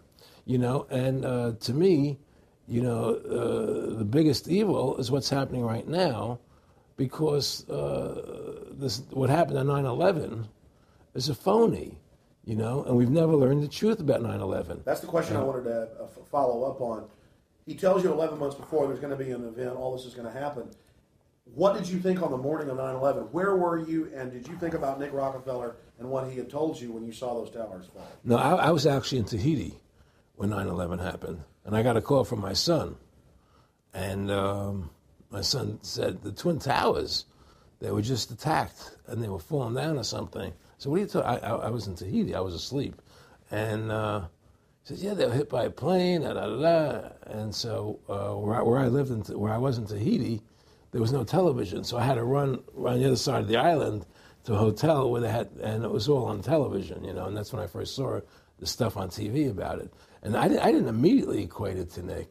And to me, the biggest evil is what's happening right now, because what happened on 9/11 is a phony, and we've never learned the truth about 9/11. That's the question I wanted to follow up on. He tells you 11 months before there's going to be an event, all this is going to happen. What did you think on the morning of 9/11? Where were you, and did you think about Nick Rockefeller and what he had told you when you saw those towers fall? No, I was actually in Tahiti when 9/11 happened, and I got a call from my son. And my son said, the Twin Towers, they were just attacked, and they were falling down or something. So what are you talking? I was in Tahiti. I was asleep. And he said, yeah, they were hit by a plane, da-da-da-da. And so where I lived, where I was in Tahiti, there was no television, so I had to run the other side of the island to a hotel where they had, and it was all on television, and that's when I first saw the stuff on TV about it. And I didn't immediately equate it to Nick,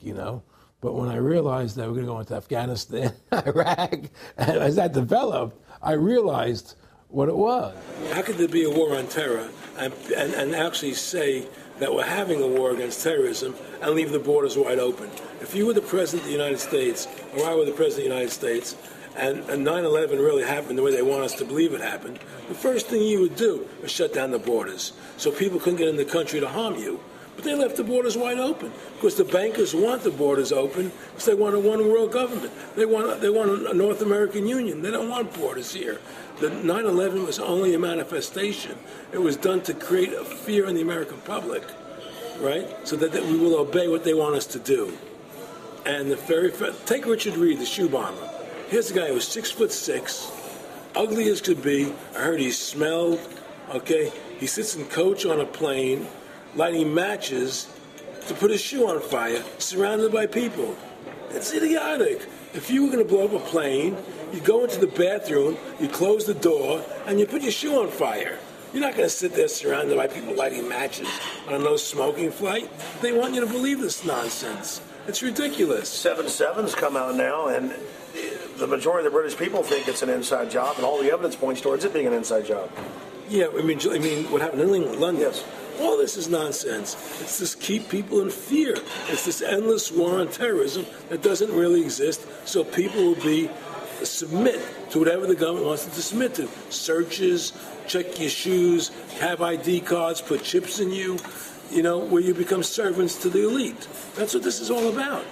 but when I realized that we're going to go into Afghanistan, Iraq, and as that developed, I realized what it was. How could there be a war on terror and actually say that we're having a war against terrorism and leave the borders wide open? If you were the President of the United States, or I were the President of the United States, and 9/11 really happened the way they want us to believe it happened, the first thing you would do is shut down the borders so people couldn't get in the country to harm you. But they left the borders wide open because the bankers want the borders open because they want a one-world government. They want a North American Union. They don't want borders here. The 9/11 was only a manifestation. It was done to create a fear in the American public, right? So that we will obey what they want us to do. And take Richard Reed, the shoe bomber. Here's a guy who was 6'6", ugly as could be. I heard he smelled. Okay, he sits in coach on a plane, lighting matches to put his shoe on fire, surrounded by people. It's idiotic. If you were going to blow up a plane, you go into the bathroom, you close the door, and you put your shoe on fire. You're not going to sit there surrounded by people lighting matches on a no-smoking flight. They want you to believe this nonsense. It's ridiculous. 7/7's come out now, and the majority of the British people think it's an inside job, and all the evidence points towards it being an inside job. Yeah, I mean, what happened in London? Yes. All this is nonsense. It's just keep people in fear. It's this endless war on terrorism that doesn't really exist, so people will submit to whatever the government wants them to submit to. Searches, check your shoes, have ID cards, put chips in you, where you become servants to the elite. That's what this is all about,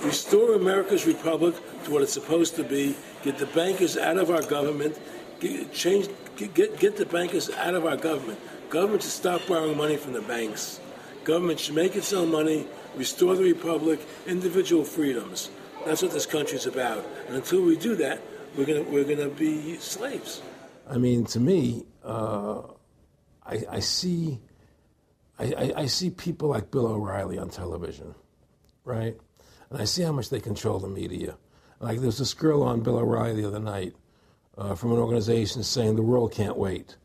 Restore America's republic to what it's supposed to be, get the bankers out of our government, get the bankers out of our government. Government should stop borrowing money from the banks. Government should make its own money, restore the republic, individual freedoms. That's what this country's about. And until we do that, we're gonna be slaves. I mean, to me, I see people like Bill O'Reilly on television, right? And I see how much they control the media. Like there was this girl on Bill O'Reilly the other night from an organization saying the world can't wait.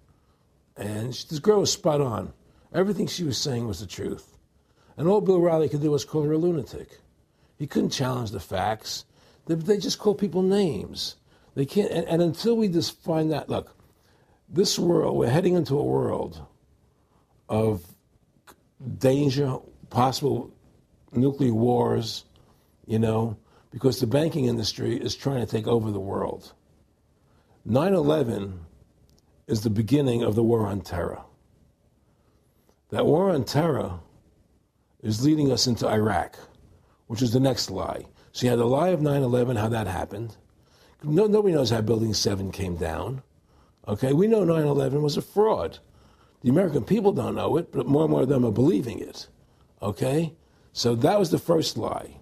And this girl was spot on. Everything she was saying was the truth. And all Bill O'Reilly could do was call her a lunatic. He couldn't challenge the facts. They just call people names. They can't. And until we just find that, look, this world, we're heading into a world of danger, possible nuclear wars, because the banking industry is trying to take over the world. 9/11 is the beginning of the war on terror. That war on terror is leading us into Iraq, which is the next lie. So you had the lie of 9/11, how that happened. Nobody knows how Building 7 came down. Okay, we know 9/11 was a fraud. The American people don't know it, but more and more of them are believing it. Okay? So that was the first lie.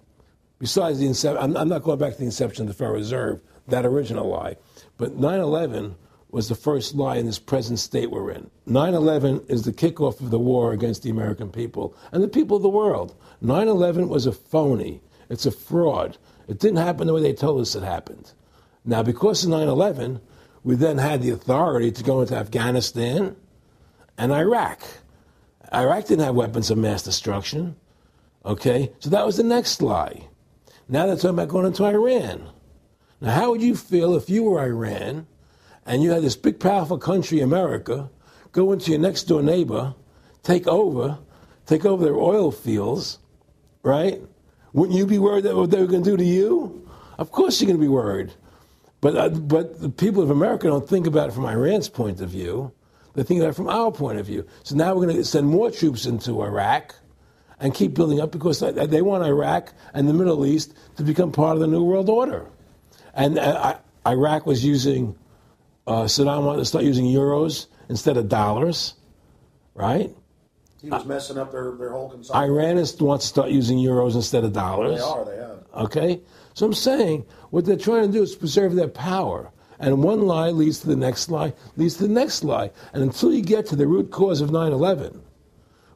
Besides the inception, I'm not going back to the inception of the Federal Reserve, that original lie. But 9/11 was the first lie in this present state we're in. 9/11 is the kickoff of the war against the American people and the people of the world. 9/11 was a phony. It's a fraud. It didn't happen the way they told us it happened. Now, because of 9/11, we then had the authority to go into Afghanistan and Iraq. Iraq didn't have weapons of mass destruction. Okay? So that was the next lie. Now they're talking about going into Iran. Now, how would you feel if you were Iran and you had this big, powerful country, America, go into your next-door neighbor, take over their oil fields, right? Wouldn't you be worried that what they were going to do to you? Of course you're going to be worried. But the people of America don't think about it from Iran's point of view. They think about it from our point of view. So now we're going to send more troops into Iraq and keep building up because they want Iraq and the Middle East to become part of the New World Order. And Iraq was using, Saddam wanted to start using euros instead of dollars, right? He was messing up their whole consumption. Iran wants to start using euros instead of dollars. They have. Okay? So I'm saying what they're trying to do is preserve their power. And one lie leads to the next lie, leads to the next lie. And until you get to the root cause of 9/11,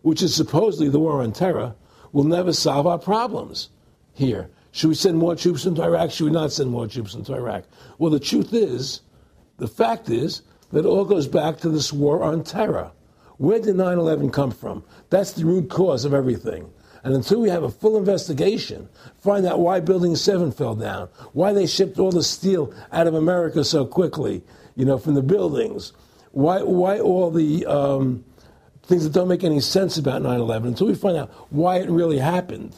which is supposedly the war on terror, we'll never solve our problems here. Should we send more troops into Iraq? Should we not send more troops into Iraq? Well, the truth is, The fact is that it all goes back to this war on terror. Where did 9/11 come from? That's the root cause of everything. And until we have a full investigation, find out why Building 7 fell down, why they shipped all the steel out of America so quickly, from the buildings, why all the things that don't make any sense about 9/11, until we find out why it really happened,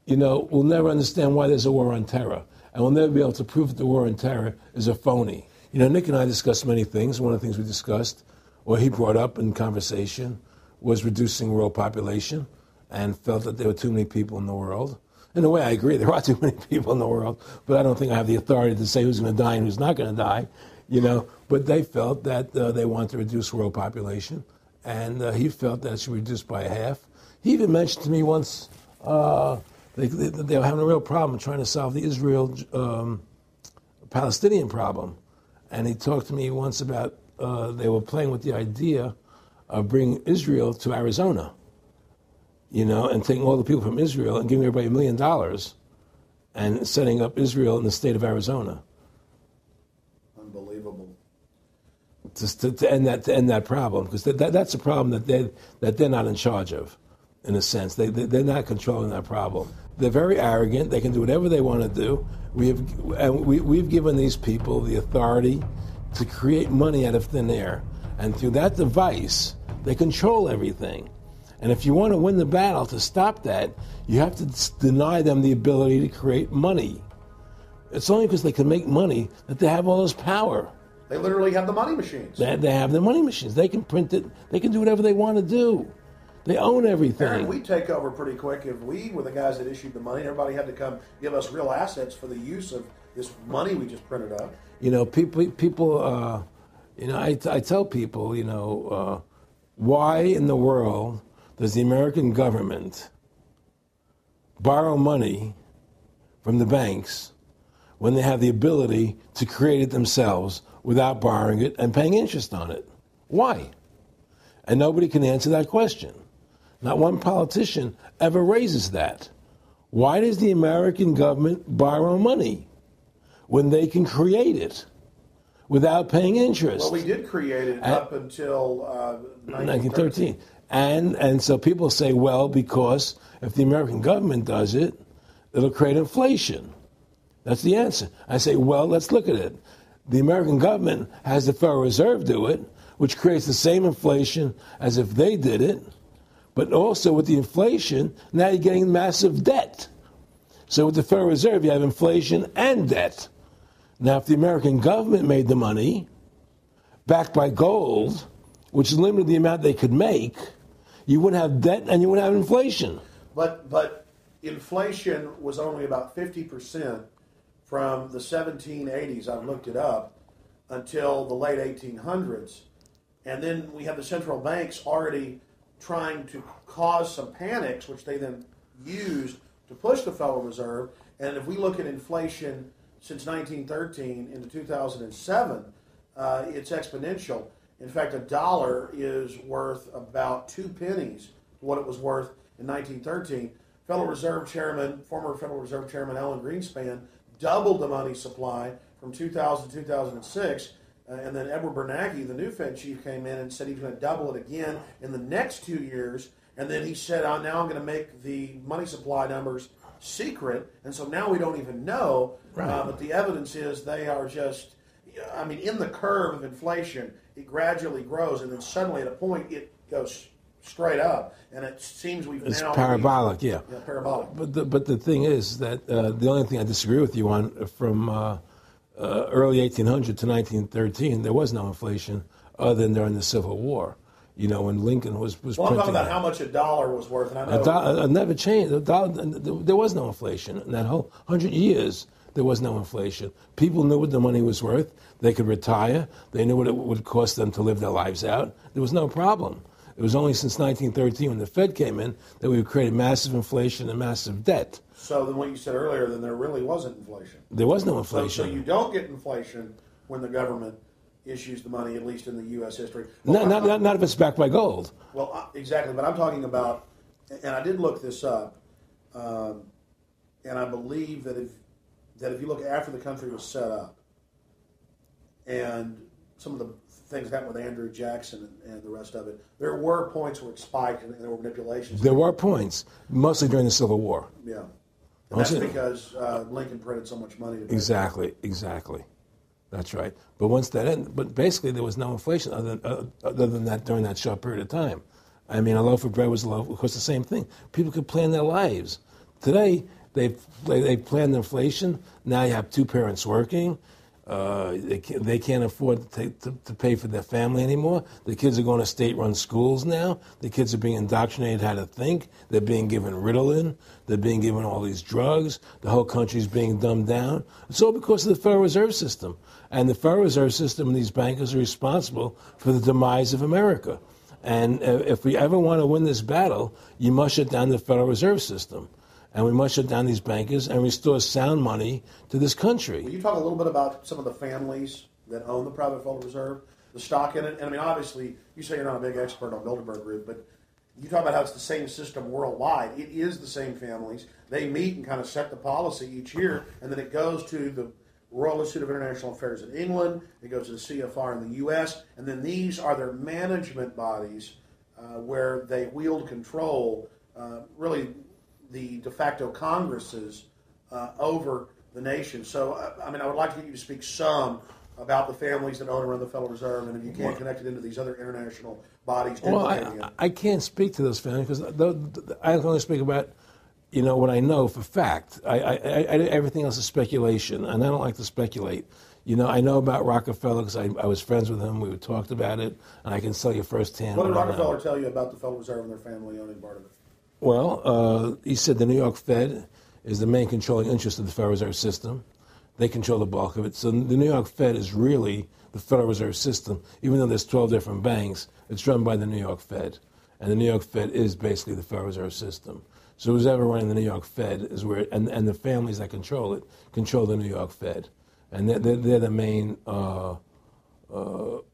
we'll never understand why there's a war on terror. And we'll never be able to prove that the war on terror is a phony. Nick and I discussed many things. One of the things we discussed, or he brought up in conversation, was reducing world population, and felt that there were too many people in the world. In a way, I agree. There are too many people in the world, but I don't think I have the authority to say who's going to die and who's not going to die, But they felt that they wanted to reduce world population, and he felt that it should be reduced by half. He even mentioned to me once they were having a real problem trying to solve the Israel-Palestinian problem. And he talked to me once about they were playing with the idea of bringing Israel to Arizona, and taking all the people from Israel and giving everybody $1 million and setting up Israel in the state of Arizona. Unbelievable. To end that problem, because that's a problem that they're not in charge of, in a sense. They're not controlling that problem. They're very arrogant. They can do whatever they want to do. We've given these people the authority to create money out of thin air, and through that device, they control everything. And if you want to win the battle to stop that, you have to deny them the ability to create money. It's only because they can make money that they have all this power. They literally have the money machines. They have the money machines. They can print it. They can do whatever they want to do. They own everything. Aaron, we take over pretty quick. If we were the guys that issued the money, everybody had to come give us real assets for the use of this money we just printed up. People. I tell people, why in the world does the American government borrow money from the banks when they have the ability to create it themselves without borrowing it and paying interest on it? Why? And nobody can answer that question. Not one politician ever raises that. Why does the American government borrow money when they can create it without paying interest? Well, we did create it up until 1913. And so people say, well, because if the American government does it, it'll create inflation. That's the answer. I say, well, let's look at it. The American government has the Federal Reserve do it, which creates the same inflation as if they did it. But also with the inflation, now you're getting massive debt. So with the Federal Reserve, you have inflation and debt. Now, if the American government made the money, backed by gold, which limited the amount they could make, you wouldn't have debt and you wouldn't have inflation. But inflation was only about 50% from the 1780s, I've looked it up, until the late 1800s. And then we have the central banks already trying to cause some panics, which they then used to push the Federal Reserve. And if we look at inflation since 1913 into 2007, it's exponential. In fact, $1 is worth about 2 pennies to what it was worth in 1913. Federal Reserve Chairman, former Federal Reserve Chairman Alan Greenspan, doubled the money supply from 2000 to 2006. And then Edward Bernanke, the new Fed chief, came in and said he was going to double it again in the next 2 years. And then he said, now I'm going to make the money supply numbers secret. And so now we don't even know. Right. But the evidence is they are just, in the curve of inflation, it gradually grows. And then suddenly at a point, it goes straight up. And it seems it's parabolic, yeah. Parabolic. But the thing is that the only thing I disagree with you on from early 1800 to 1913, there was no inflation other than during the Civil War. When Lincoln was well, I'm talking about how much $1 was worth. And I know it never changed. There was no inflation. In that whole 100 years, there was no inflation. People knew what the money was worth. They could retire. They knew what it would cost them to live their lives out. There was no problem. It was only since 1913 when the Fed came in that we created massive inflation and massive debt. So then what you said earlier, then there really wasn't inflation. There was no inflation. So you don't get inflation when the government issues the money, at least in the U.S. history. Well, not if it's backed by gold. Well, exactly. But I'm talking about, and I did look this up, and I believe that if you look after the country was set up, and some of the things that happened with Andrew Jackson and the rest of it, there were points where it spiked and there were manipulations. There were points, mostly during the Civil War. Yeah. And that's because Lincoln printed so much money. Exactly. That's right. But once that ended, but basically there was no inflation other than that during that short period of time. I mean, a loaf of bread was a loaf, of course, the same thing. People could plan their lives. Today, they planned inflation. Now you have two parents working. They can't afford to pay for their family anymore. The kids are going to state-run schools now. The kids are being indoctrinated how to think. They're being given Ritalin. They're being given all these drugs. The whole country's being dumbed down. It's all because of the Federal Reserve System. And the Federal Reserve System and these bankers are responsible for the demise of America. And if we ever want to win this battle, you must shut down the Federal Reserve System. And we must shut down these bankers and restore sound money to this country. Will you talk a little bit about some of the families that own the private Federal Reserve, the stock in it? And I mean, obviously, you say you're not a big expert on Bilderberg Group, but you talk about how it's the same system worldwide. It is the same families. They meet and kind of set the policy each year, and then it goes to the Royal Institute of International Affairs in England, it goes to the CFR in the U.S., and then these are their management bodies where they wield control, really the de facto Congresses over the nation. So, I mean, I would like to get you to speak some about the families that own and run the Federal Reserve, and if you can't connect it into these other international bodies. Well, I can't speak to those families because I can only speak about, what I know for fact. Everything else is speculation, and I don't like to speculate. I know about Rockefeller because I was friends with him. We talked about it, and I can tell you firsthand. What did Rockefeller tell you about the Federal Reserve and their family owning part of it? Well, he said the New York Fed is the main controlling interest of the Federal Reserve System. They control the bulk of it. So the New York Fed is really the Federal Reserve System. Even though there's 12 different banks, it's run by the New York Fed. And the New York Fed is basically the Federal Reserve System. So who's ever running the New York Fed is where, and the families that control it, control the New York Fed. And they're the main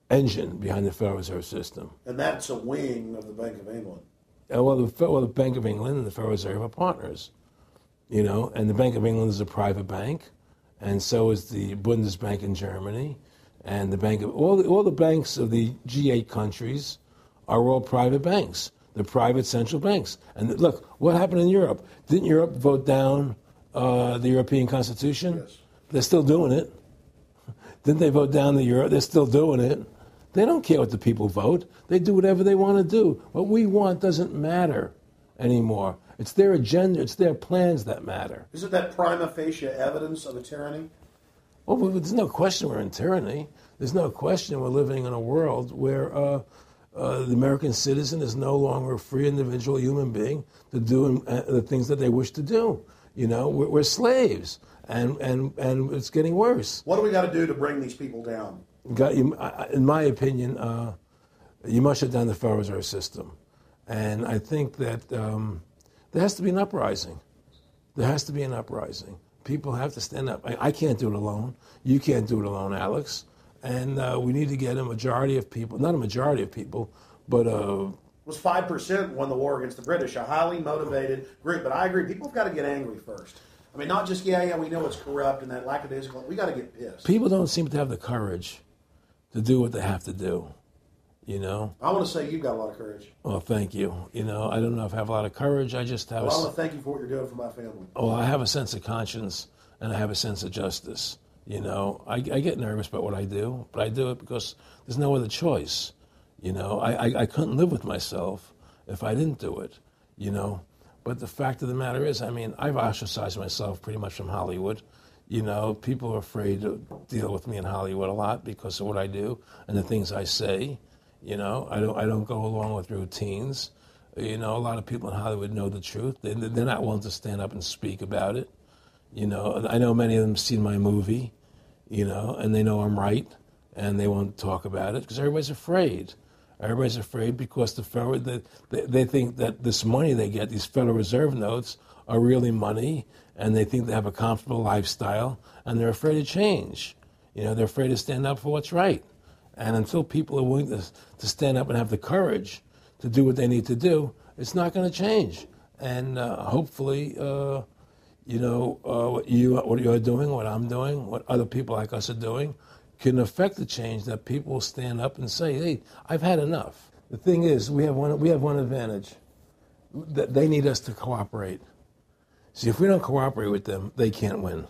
engine behind the Federal Reserve System. And that's a wing of the Bank of England. Well, the Bank of England and the Federal Reserve are partners, and the Bank of England is a private bank, and so is the Bundesbank in Germany, and the Bank of all the banks of the G8 countries are all private banks. They're private central banks. And look, what happened in Europe? Didn't Europe vote down the European Constitution? Yes. They're still doing it. Didn't they vote down the euro? They're still doing it. They don't care what the people vote. They do whatever they want to do. What we want doesn't matter anymore. It's their agenda. It's their plans that matter. Isn't that prima facie evidence of a tyranny? Well, there's no question we're in tyranny. There's no question we're living in a world where the American citizen is no longer a free individual human being to do the things that they wish to do. We're slaves, and it's getting worse. What do we got to do to bring these people down? In my opinion, you must shut down the Federal Reserve System. And I think that there has to be an uprising. There has to be an uprising. People have to stand up. I can't do it alone. You can't do it alone, Alex. And we need to get a majority of people, not a majority of people, but it was 5% won the war against the British, a highly motivated group. But I agree, people have got to get angry first. I mean, not just, we know it's corrupt and that lackadaisical. We got to get pissed. People don't seem to have the courage to do what they have to do, I want to say you've got a lot of courage. Well, thank you. I don't know if I have a lot of courage. I just have I want to thank you for what you're doing for my family. Oh, I have a sense of conscience, and I have a sense of justice. I get nervous about what I do, but I do it because there's no other choice. I couldn't live with myself if I didn't do it, But the fact of the matter is, I've ostracized myself pretty much from Hollywood. People are afraid to deal with me in Hollywood a lot because of what I do and the things I say. I don't go along with routines. A lot of people in Hollywood know the truth. They're not willing to stand up and speak about it. I know many of them have seen my movie, and they know I'm right, and they won't talk about it because everybody's afraid. Everybody's afraid because they think that this money they get, these Federal Reserve notes, are really money, and they think they have a comfortable lifestyle, and they're afraid to change. They're afraid to stand up for what's right. And until people are willing to stand up and have the courage to do what they need to do, it's not going to change. And hopefully, what you're doing, what I'm doing, what other people like us are doing, can affect the change, that people will stand up and say, hey, I've had enough. The thing is, we have one advantage, that they need us to cooperate. See, if we don't cooperate with them, they can't win.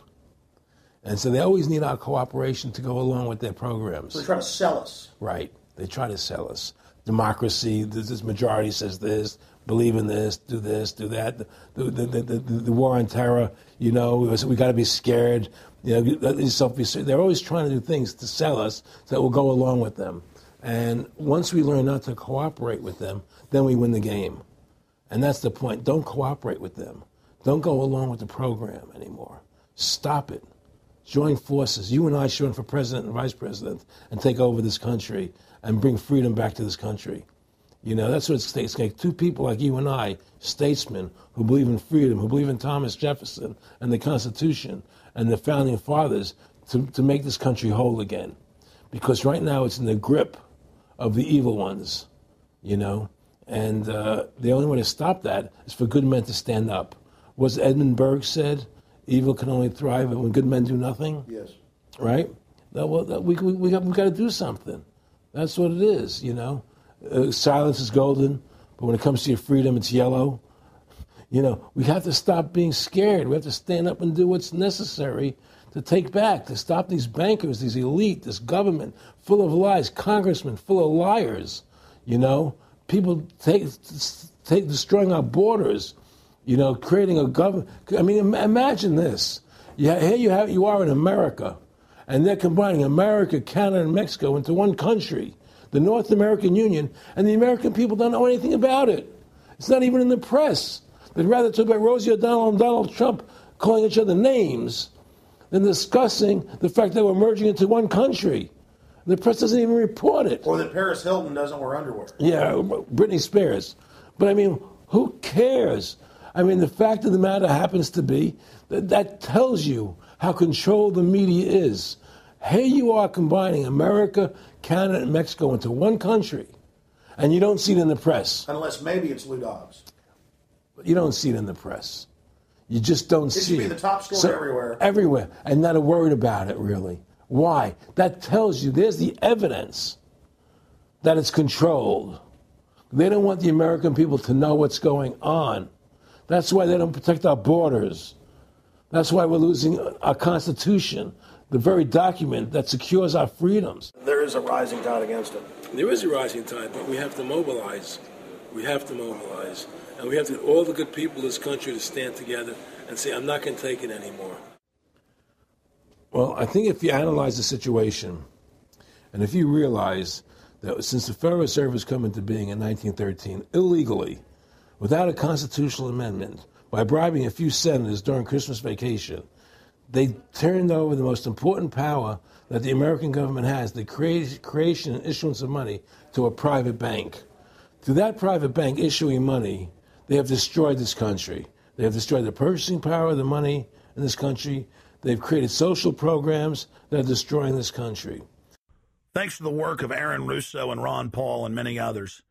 And so they always need our cooperation to go along with their programs. So they try to sell us. Right. They try to sell us. Democracy, this majority says this, believe in this, do that. The war on terror, we got to be scared. They're always trying to do things to sell us so that we'll go along with them. And once we learn not to cooperate with them, then we win the game. And that's the point. Don't cooperate with them. Don't go along with the program anymore. Stop it. Join forces. You and I should run for president and vice president and take over this country and bring freedom back to this country. That's what it's going to take. Two people like you and I, statesmen, who believe in freedom, who believe in Thomas Jefferson and the Constitution and the Founding Fathers to make this country whole again. Because right now it's in the grip of the evil ones, And the only way to stop that is for good men to stand up. Was Edmund Burke said, evil can only thrive when good men do nothing? Yes. Right? We got to do something. That's what it is, Silence is golden, but when it comes to your freedom, it's yellow. We have to stop being scared. We have to stand up and do what's necessary to stop these bankers, these elite, this government full of lies, congressmen full of liars, people destroying our borders, creating a government. I mean, imagine this. Here you are in America, and they're combining America, Canada, and Mexico into one country, the North American Union, and the American people don't know anything about it. It's not even in the press. They'd rather talk about Rosie O'Donnell and Donald Trump calling each other names than discussing the fact that we're merging into one country. The press doesn't even report it. Or that Paris Hilton doesn't wear underwear. Yeah, Britney Spears. But, who cares? The fact of the matter happens to be that tells you how controlled the media is. Here you are combining America, Canada, and Mexico into one country, and you don't see it in the press. Unless maybe it's Lou Dobbs. But you don't see it in the press. You just don't see it. It should be the top story everywhere. Everywhere, and not a word about it, really. Why? That tells you there's the evidence that it's controlled. They don't want the American people to know what's going on. That's why they don't protect our borders. That's why we're losing our Constitution, the very document that secures our freedoms. There is a rising tide against it. There is a rising tide, but we have to mobilize. We have to mobilize. And we have to get all the good people in this country to stand together and say, I'm not going to take it anymore. Well, I think if you analyze the situation, and if you realize that since the Federal Reserve has come into being in 1913, illegally, without a constitutional amendment, by bribing a few senators during Christmas vacation, they turned over the most important power that the American government has, the creation and issuance of money, to a private bank. Through that private bank issuing money, they have destroyed this country. They have destroyed the purchasing power of the money in this country. They've created social programs that are destroying this country. Thanks to the work of Aaron Russo and Ron Paul and many others,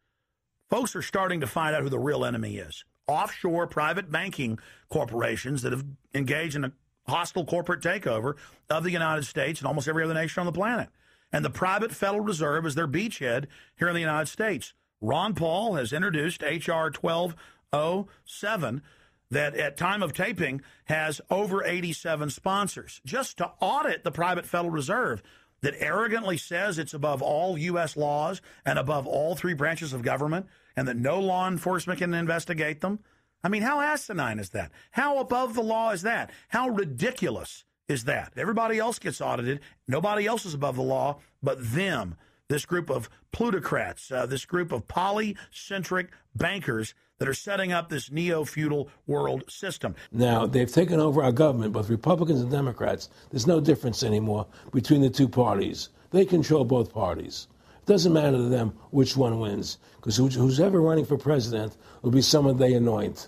folks are starting to find out who the real enemy is. Offshore private banking corporations that have engaged in a hostile corporate takeover of the United States and almost every other nation on the planet. And the private Federal Reserve is their beachhead here in the United States. Ron Paul has introduced H.R. 1207 that at time of taping has over 87 sponsors just to audit the private Federal Reserve that arrogantly says it's above all U.S. laws and above all three branches of government and that no law enforcement can investigate them. How asinine is that? How above the law is that? How ridiculous is that? Everybody else gets audited. Nobody else is above the law but them, this group of plutocrats, this group of polycentric bankers that are setting up this neo-feudal world system. Now, they've taken over our government, both Republicans and Democrats. There's no difference anymore between the two parties. They control both parties. It doesn't matter to them which one wins, because who's ever running for president will be someone they anoint,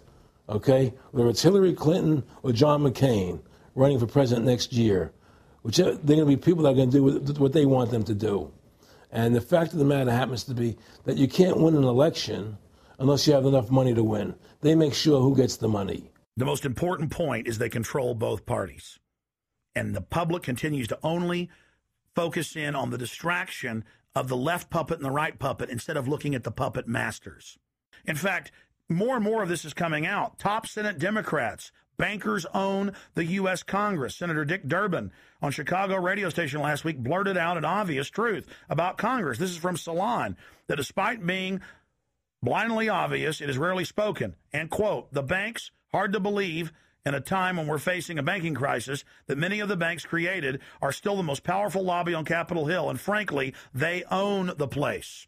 okay? Whether it's Hillary Clinton or John McCain running for president next year, they're going to be people that are going to do what they want them to do. And the fact of the matter happens to be that you can't win an election unless you have enough money to win. They make sure who gets the money. The most important point is they control both parties. And the public continues to only focus in on the distraction of the left puppet and the right puppet instead of looking at the puppet masters. In fact, more and more of this is coming out. Top Senate Democrats, bankers own the U.S. Congress. Senator Dick Durbin on Chicago radio station last week blurted out an obvious truth about Congress. This is from Salon, that despite being blindly obvious, it is rarely spoken. And, quote, the banks, hard to believe in a time when we're facing a banking crisis, that many of the banks created are still the most powerful lobby on Capitol Hill. And frankly, they own the place.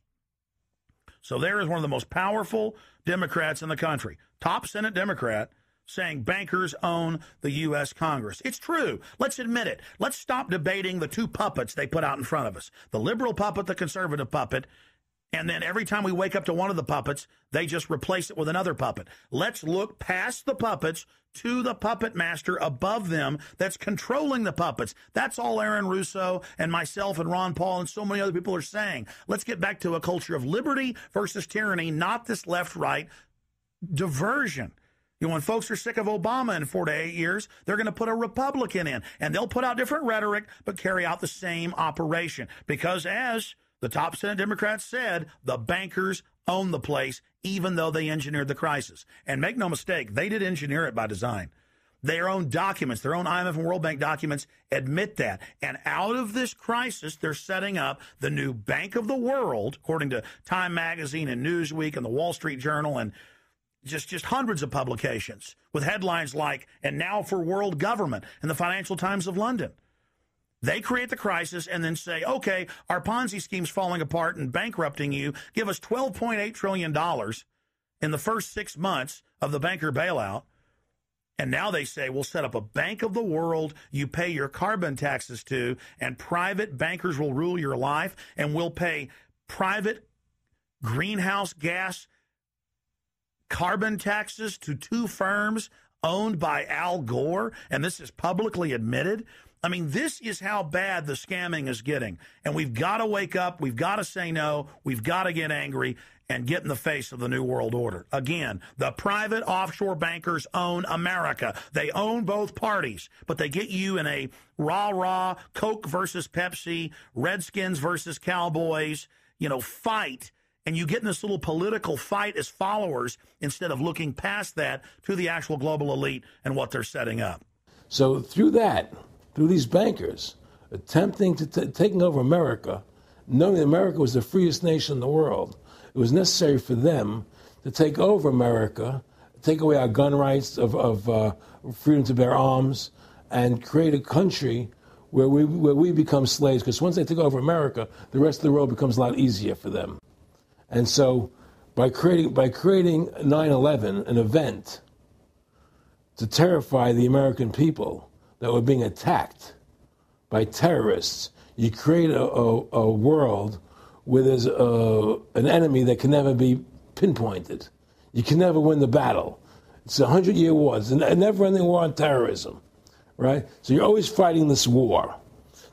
So there is one of the most powerful Democrats in the country, top Senate Democrat, saying bankers own the U.S. Congress. It's true. Let's admit it. Let's stop debating the two puppets they put out in front of us, the liberal puppet, the conservative puppet. And then every time we wake up to one of the puppets, they just replace it with another puppet. Let's look past the puppets to the puppet master above them that's controlling the puppets. That's all Aaron Russo and myself and Ron Paul and so many other people are saying. Let's get back to a culture of liberty versus tyranny, not this left-right diversion. You know, when folks are sick of Obama in 4 to 8 years, they're going to put a Republican in, and they'll put out different rhetoric but carry out the same operation. Because as the top Senate Democrats said, the bankers own the place, even though they engineered the crisis. And make no mistake, they did engineer it by design. Their own documents, their own IMF and World Bank documents admit that. And out of this crisis, they're setting up the new Bank of the World, according to Time Magazine and Newsweek and the Wall Street Journal and just hundreds of publications with headlines like, and now for world government, and the Financial Times of London. They create the crisis and then say, okay, our Ponzi scheme's falling apart and bankrupting you. Give us $12.8 trillion in the first 6 months of the banker bailout. And now they say, we'll set up a Bank of the World you pay your carbon taxes to, and private bankers will rule your life, and we'll pay private greenhouse gas carbon taxes to two firms owned by Al Gore, and this is publicly admitted. I mean, this is how bad the scamming is getting. And we've got to wake up. We've got to say no. We've got to get angry and get in the face of the New World Order. Again, the private offshore bankers own America. They own both parties, but they get you in a rah-rah, Coke versus Pepsi, Redskins versus Cowboys, fight. And you get in this little political fight as followers instead of looking past that to the actual global elite and what they're setting up. So through these bankers attempting to taking over America, knowing that America was the freest nation in the world, it was necessary for them to take over America, take away our gun rights of freedom to bear arms, and create a country where we become slaves. Because once they take over America, the rest of the world becomes a lot easier for them. And so by creating 9/11, an event to terrify the American people that were being attacked by terrorists, you create a world where there's an enemy that can never be pinpointed. You can never win the battle. It's a 100-year war. It's a never-ending war on terrorism, right? So you're always fighting this war.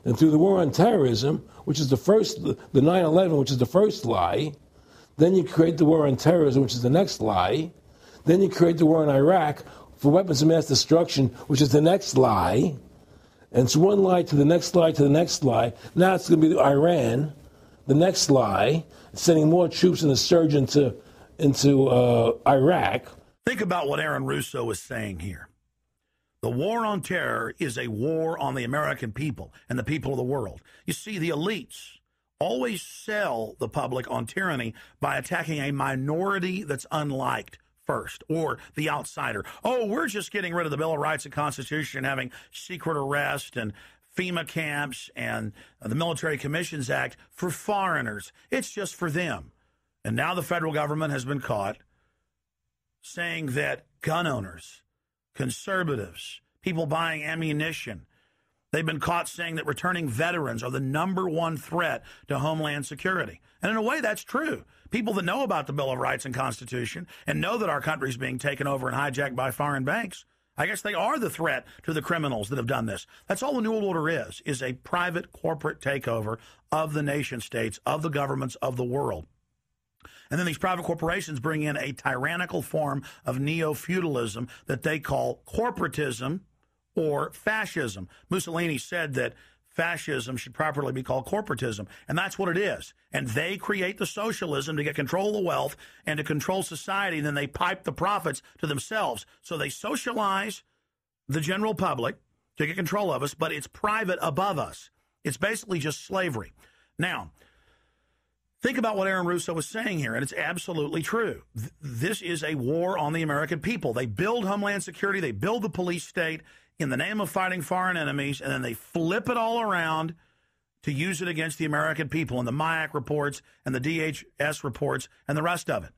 And through the war on terrorism, which is the 9/11, which is the first lie, then you create the war on terrorism, which is the next lie. Then you create the war in Iraq for weapons of mass destruction, which is the next lie. And it's one lie to the next lie to the next lie. Now it's going to be Iran, the next lie, sending more troops and a surge into Iraq. Think about what Aaron Russo is saying here. The war on terror is a war on the American people and the people of the world. You see, the elites always sell the public on tyranny by attacking a minority that's unliked first, or the outsider. Oh, we're just getting rid of the Bill of Rights and Constitution, having secret arrest and FEMA camps and the Military Commissions Act for foreigners. It's just for them. And now the federal government has been caught saying that gun owners, conservatives, people buying ammunition, they've been caught saying that returning veterans are the #1 threat to Homeland Security. And in a way, that's true. People that know about the Bill of Rights and Constitution and know that our country's being taken over and hijacked by foreign banks, I guess they are the threat to the criminals that have done this. That's all the New World Order is a private corporate takeover of the nation states, of the governments of the world. And then these private corporations bring in a tyrannical form of neo-feudalism that they call corporatism or fascism. Mussolini said that fascism should properly be called corporatism. And that's what it is. And they create the socialism to get control of the wealth and to control society. And then they pipe the profits to themselves. So they socialize the general public to get control of us, but it's private above us. It's basically just slavery. Now, think about what Aaron Russo was saying here, and it's absolutely true. This is a war on the American people. They build Homeland Security, they build the police state in the name of fighting foreign enemies, and then they flip it all around to use it against the American people and the MIAC reports and the DHS reports and the rest of it.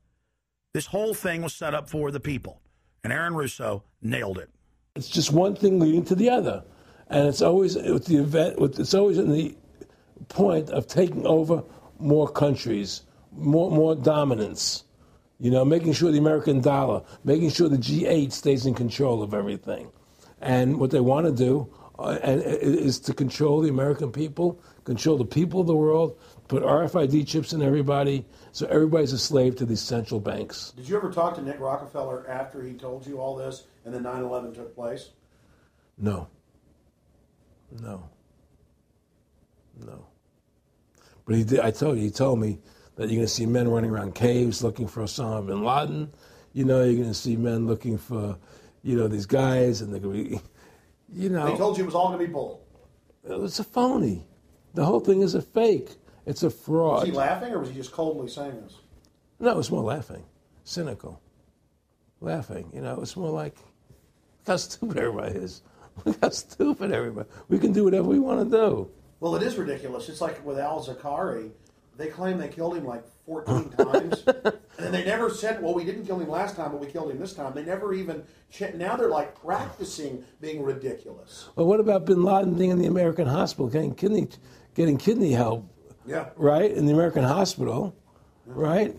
This whole thing was set up for the people, and Aaron Russo nailed it. It's just one thing leading to the other, and it's always with the event. It's always in the point of taking over more countries, more dominance. You know, making sure the American dollar, making sure the G8 stays in control of everything. And what they want to do is to control the American people, control the people of the world, put RFID chips in everybody, so everybody's a slave to these central banks. Did you ever talk to Nick Rockefeller after he told you all this and then 9/11 took place? No. But he did. He told me that you're going to see men running around caves looking for Osama bin Laden. You know, you're going to see men looking for, these guys, and they're going to be, They told you it was all going to be bull. It's a phony. The whole thing is a fake. It's a fraud. Was he laughing, or was he just coldly saying this? No, it's more laughing. Cynical. Laughing. It's more like, look how stupid everybody is. Look how stupid everybody. We can do whatever we want to do. Well, it is ridiculous. It's like with al-Zakari. They claim they killed him like 14 times. And they never said, well, we didn't kill him last time, but we killed him this time. They never even now they're like practicing being ridiculous. Well, what about bin Laden being in the American hospital, getting kidney help? Yeah. Right? In the American hospital. Yeah. Right?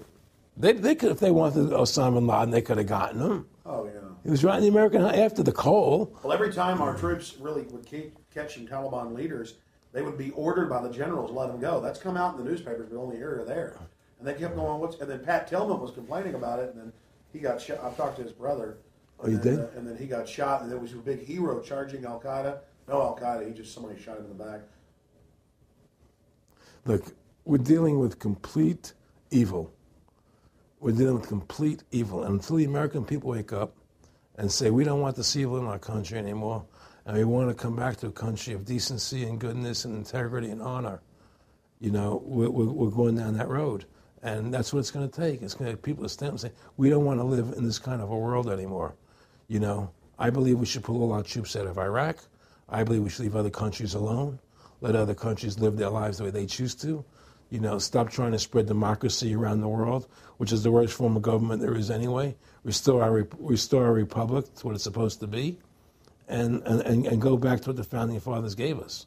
They could, if they wanted Osama bin Laden, they could have gotten him. Oh, yeah. He was right in the American, after the Cole. Well, every time our troops really would keep catching Taliban leaders, they would be ordered by the generals to let them go. That's come out in the newspapers, but only here or there. And they kept going, and then Pat Tillman was complaining about it, and then he got shot. I've talked to his brother. Oh, you did? And then he got shot, and there was a big hero charging Al-Qaeda. No Al-Qaeda, somebody shot him in the back. Look, we're dealing with complete evil. We're dealing with complete evil. And until the American people wake up and say, we don't want this evil in our country anymore, and we want to come back to a country of decency and goodness and integrity and honor, we're going down that road. And that's what it's going to take. It's going to people to stand up and say, we don't want to live in this kind of a world anymore. I believe we should pull all our troops out of Iraq. I believe we should leave other countries alone. Let other countries live their lives the way they choose to. Stop trying to spread democracy around the world, which is the worst form of government there is anyway. Restore our republic to what it's supposed to be. And go back to what the founding fathers gave us,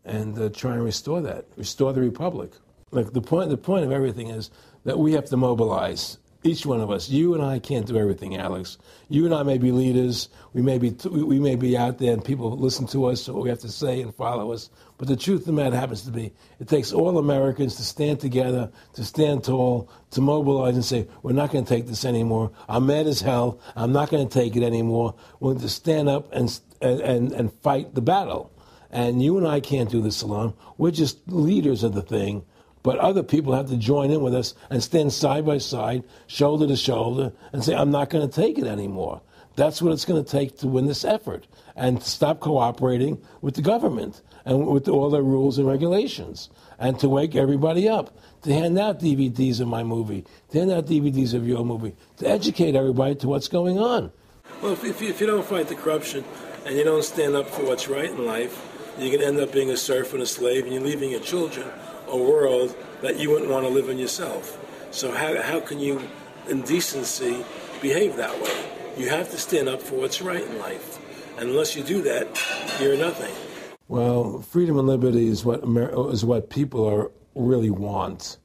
and try and restore that, restore the republic. Like the point of everything is that we have to mobilize. Each one of us. You and I can't do everything, Alex. You and I may be leaders. We may be out there, and people listen to us, what we have to say, and follow us. But the truth of the matter happens to be, it takes all Americans to stand together, to stand tall, to mobilize and say, we're not going to take this anymore. I'm mad as hell. I'm not going to take it anymore. We're going to stand up and fight the battle. And you and I can't do this alone. We're just leaders of the thing. But other people have to join in with us and stand side by side, shoulder to shoulder, and say, I'm not going to take it anymore. That's what it's going to take to win this effort, and stop cooperating with the government and with all their rules and regulations, and to wake everybody up, to hand out DVDs of my movie, to hand out DVDs of your movie, to educate everybody to what's going on. Well, if you don't fight the corruption and you don't stand up for what's right in life, you're going to end up being a serf and a slave, and you're leaving your children a world that you wouldn't want to live in yourself. So how can you, in decency, behave that way? You have to stand up for what's right in life. And unless you do that, you're nothing. Well, freedom and liberty is what people really want,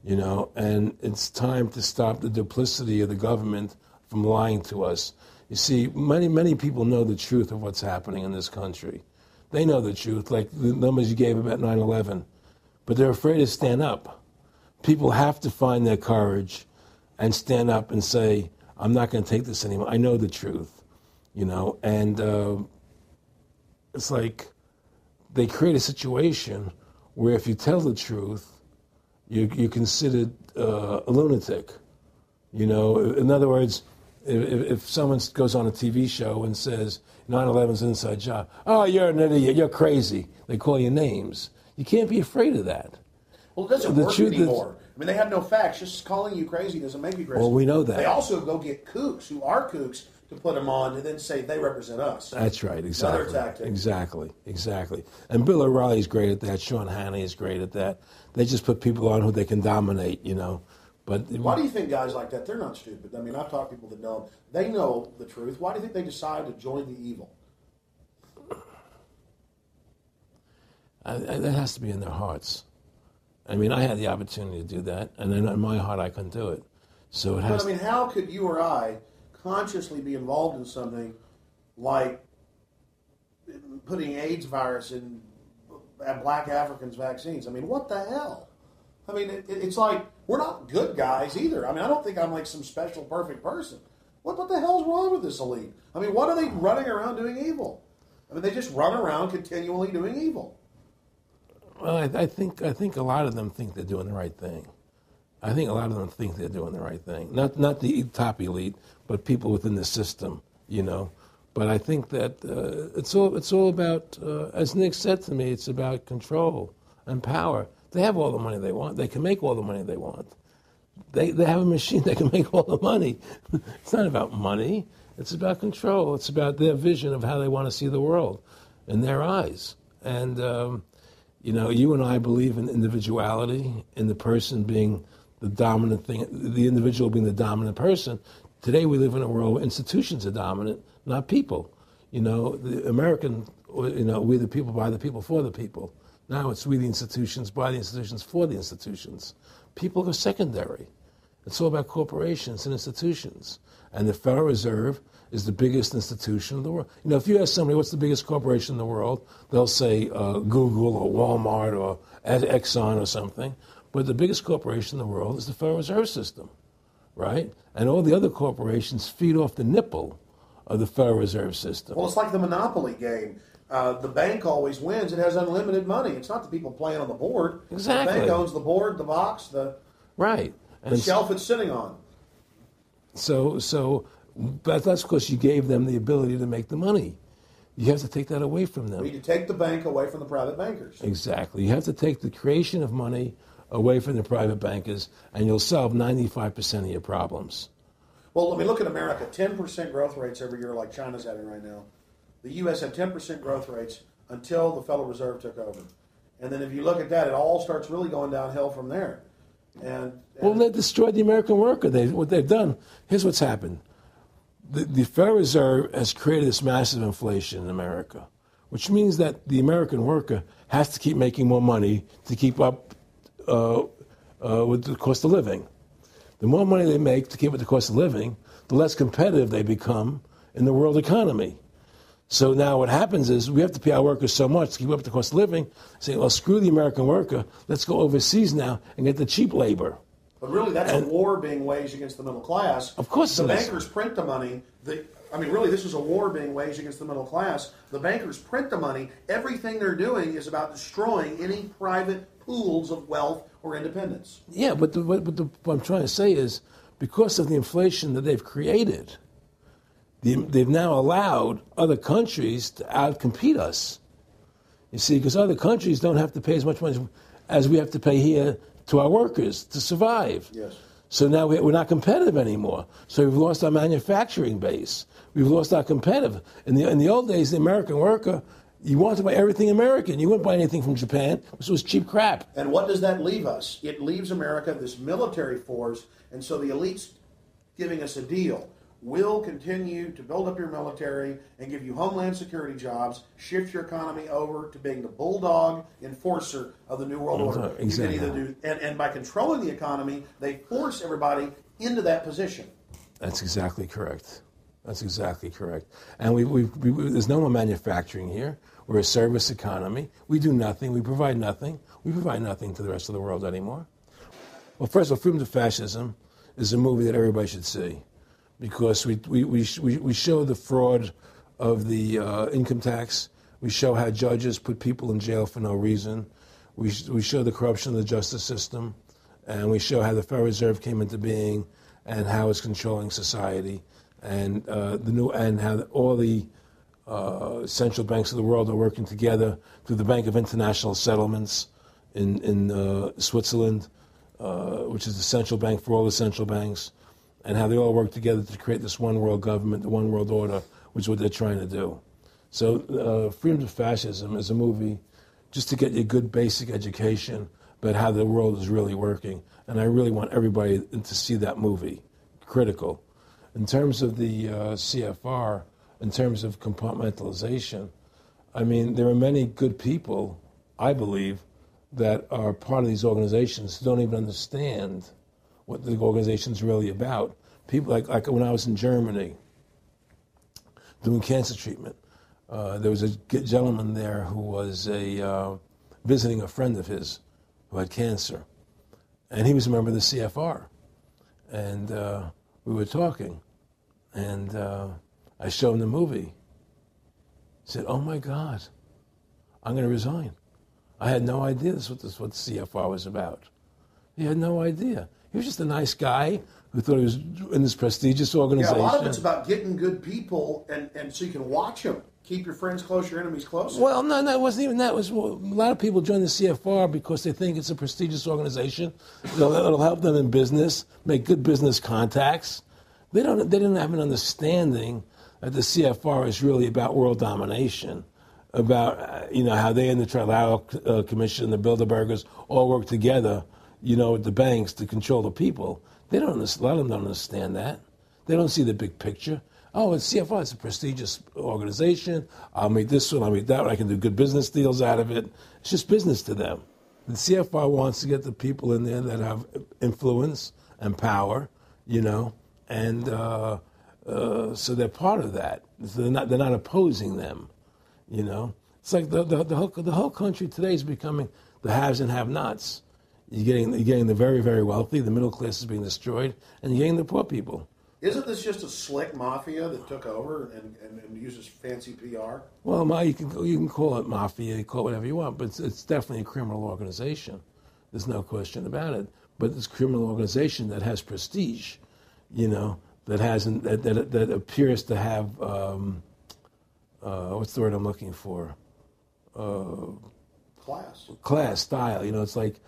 and it's time to stop the duplicity of the government from lying to us. You see, many people know the truth of what's happening in this country. They know the truth, like the numbers you gave about 9/11. But they're afraid to stand up. People have to find their courage and stand up and say, I'm not going to take this anymore. I know the truth, and it's like they create a situation where if you tell the truth, you're considered a lunatic. You know, in other words, if someone goes on a TV show and says 9/11's an inside job, oh, you're an idiot, you're crazy. They call you names. You can't be afraid of that. Well, it doesn't work anymore. I mean, they have no facts. Just calling you crazy doesn't make you crazy. Well, we know that. They also go get kooks who are kooks to put them on and then say they represent us. That's right, exactly. Another tactic. Exactly. And Bill O'Reilly's great at that. Sean Hannity is great at that. They just put people on who they can dominate, you know. But why do you think guys like that, they're not stupid? I mean, I've talked to people that know them. They know the truth. Why do you think they decide to join the evil? That has to be in their hearts. I mean, I had the opportunity to do that, and then in my heart I couldn't do it. So it has. But I mean, how could you or I consciously be involved in something like putting AIDS virus in black Africans' vaccines? I mean, what the hell? I mean, it's like we're not good guys either. I mean, I don't think I'm like some special perfect person. What the hell's wrong with this elite? I mean, what are they running around doing evil? I mean, they just run around continually doing evil. Well, I think a lot of them think they're doing the right thing. I think a lot of them think they're doing the right thing. Not the top elite, but people within the system, you know. But I think that it's all about, as Nick said to me, it's about control and power. They have all the money they want. They can make all the money they want. They have a machine that can make all the money. It's not about money. It's about control. It's about their vision of how they want to see the world in their eyes. And you know, you and I believe in individuality, in the person being the dominant thing, the individual being the dominant person. Today we live in a world where institutions are dominant, not people. You know, the American, you know, we the people, by the people, for the people. Now it's we the institutions, by the institutions, for the institutions. People are secondary. It's all about corporations and institutions. And the Federal Reserve is the biggest institution in the world. You know, if you ask somebody what's the biggest corporation in the world, they'll say Google or Walmart or Exxon or something. But the biggest corporation in the world is the Federal Reserve System, right? And all the other corporations feed off the nipple of the Federal Reserve System. Well, it's like the Monopoly game. The bank always wins. It has unlimited money. It's not the people playing on the board. Exactly. The bank owns the board, the box, the shelf it's sitting on. But that's because you gave them the ability to make the money. You have to take that away from them. We need to take the bank away from the private bankers. Exactly. You have to take the creation of money away from the private bankers, and you'll solve 95% of your problems. Well, I mean, look at America. 10% growth rates every year like China's having right now. The U.S. had 10% growth rates until the Federal Reserve took over. And then if you look at that, it all starts really going downhill from there. Well, they destroyed the American worker. What they've done, here's what's happened. The Federal Reserve has created this massive inflation in America, which means that the American worker has to keep making more money to keep up with the cost of living. The more money they make to keep with the cost of living, the less competitive they become in the world economy. So now what happens is we have to pay our workers so much to keep up with the cost of living, saying, well, screw the American worker, let's go overseas now and get the cheap labor. But really, that's a war being waged against the middle class. Of course the bankers print the money. Really, this is a war being waged against the middle class. The bankers print the money. Everything they're doing is about destroying any private pools of wealth or independence. Yeah, but what I'm trying to say is because of the inflation that they've created, they've now allowed other countries to outcompete us. You see, because other countries don't have to pay as much money as we have to pay here to our workers to survive. Yes. So now we're not competitive anymore. So we've lost our manufacturing base. We've lost our competitive. In the old days, the American worker, you wanted to buy everything American. You wouldn't buy anything from Japan, which was cheap crap. And what does that leave us? It leaves America this military force, and so the elite's giving us a deal. We'll continue to build up your military and give you homeland security jobs, shift your economy over to being the bulldog enforcer of the New World Order. Exactly. You can either and by controlling the economy, they force everybody into that position. That's exactly correct. That's exactly correct. And there's no more manufacturing here. We're a service economy. We do nothing. We provide nothing. We provide nothing to the rest of the world anymore. Well, first of all, Freedom to Fascism is a movie that everybody should see, because we show the fraud of the income tax. We show how judges put people in jail for no reason. We show the corruption of the justice system, and we show how the Federal Reserve came into being and how it's controlling society, and how all the central banks of the world are working together through the Bank of International Settlements in Switzerland, which is the central bank for all the central banks, and how they all work together to create this one world government, the one world order, which is what they're trying to do. So Freedom to Fascism is a movie just to get you a good basic education about how the world is really working. And I really want everybody to see that movie. Critical. In terms of the CFR, in terms of compartmentalization, I mean, there are many good people, I believe, that are part of these organizations who don't even understand what the organization's really about. People like when I was in Germany doing cancer treatment, there was a gentleman there who was visiting a friend of his who had cancer, and he was a member of the CFR, and we were talking, and I showed him the movie. He said, "Oh my God, I'm going to resign. I had no idea this was what the CFR was about." He had no idea. He was just a nice guy who thought he was in this prestigious organization. Yeah, a lot of it's about getting good people, and so you can watch them. Keep your friends close, your enemies closer. Well, no, it wasn't even that. It was, a lot of people join the CFR because they think it's a prestigious organization. It'll help them in business, make good business contacts. They didn't have an understanding that the CFR is really about world domination, about how they and the Trilateral Commission, the Bilderbergers, all work together, with the banks to control the people. A lot of them don't understand that. They don't see the big picture. Oh, it's CFR, it's a prestigious organization. I'll meet this one, I'll meet that one. I can do good business deals out of it. It's just business to them. The CFR wants to get the people in there that have influence and power, and so they're part of that. So they're not opposing them, It's like the whole country today is becoming the haves and have-nots. You're getting the very, very wealthy, the middle class is being destroyed, and you're getting the poor people. Isn't this just a slick mafia that took over and uses fancy PR? Well, you can call it mafia, you call it whatever you want, but it's definitely a criminal organization. There's no question about it. But it's a criminal organization that has prestige, that appears to have what's the word I'm looking for? Class, style. It's like,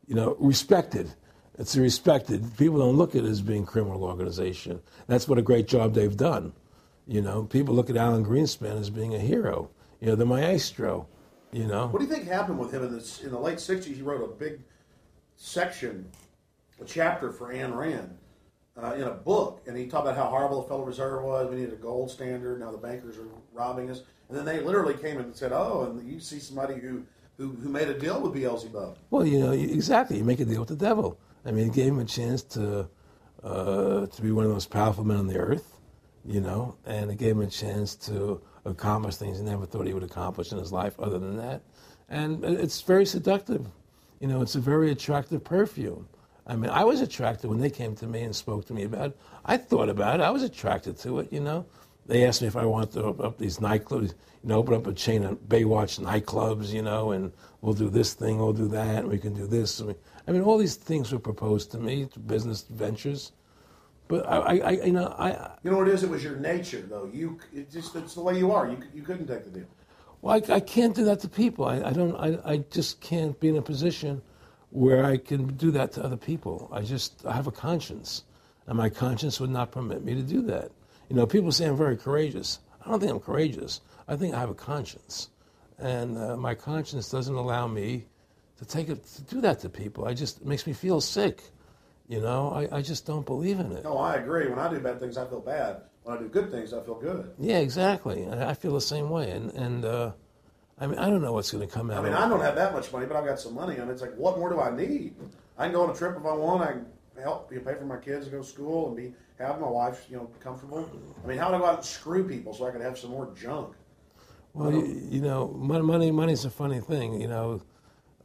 respected. It's respected. People don't look at it as being a criminal organization. That's what a great job they've done. People look at Alan Greenspan as being a hero. The maestro. What do you think happened with him in the late '60s? He wrote a big section, a chapter for Ayn Rand in a book, and he talked about how horrible the Federal Reserve was. We needed a gold standard. Now the bankers are robbing us. And then they literally came and said, "Oh, and you see somebody who made a deal with Beelzebub." Well, exactly. You make a deal with the devil. I mean, it gave him a chance to be one of the most powerful men on the earth, and it gave him a chance to accomplish things he never thought he would accomplish in his life other than that. And it's very seductive. It's a very attractive perfume. I mean, I was attracted when they came to me and spoke to me about it. I thought about it. I was attracted to it, They asked me if I wanted to open up these nightclubs, open up a chain of Baywatch nightclubs, and we'll do this thing, we'll do that, and we can do this. All these things were proposed to me, business ventures. But you know what it is? It was your nature, though. It's the way you are. You couldn't take the deal. Well, I can't do that to people. I just can't be in a position where I can do that to other people. I have a conscience, and my conscience would not permit me to do that. People say I'm very courageous. I don't think I'm courageous. I think I have a conscience, and my conscience doesn't allow me to do that to people. It makes me feel sick. I just don't believe in it. No, I agree. When I do bad things, I feel bad. When I do good things, I feel good. Yeah, exactly. I feel the same way. And I don't know what's going to come out. I don't have that much money, but I've got some money, and it's like, what more do I need? I can go on a trip if I want. I can help pay for my kids to go to school and have my wife, comfortable. How do I go out and screw people so I can have some more junk? Well, money's a funny thing.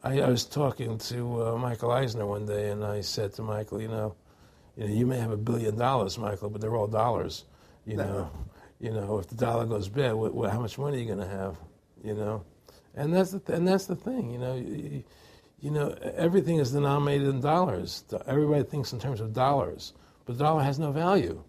I was talking to Michael Eisner one day, and I said to Michael, you may have $1 billion, Michael, but they're all dollars. If the dollar goes bad, how much money are you going to have? you know. And that's the thing, you know. You know, everything is denominated in dollars. Everybody thinks in terms of dollars, but the dollar has no value.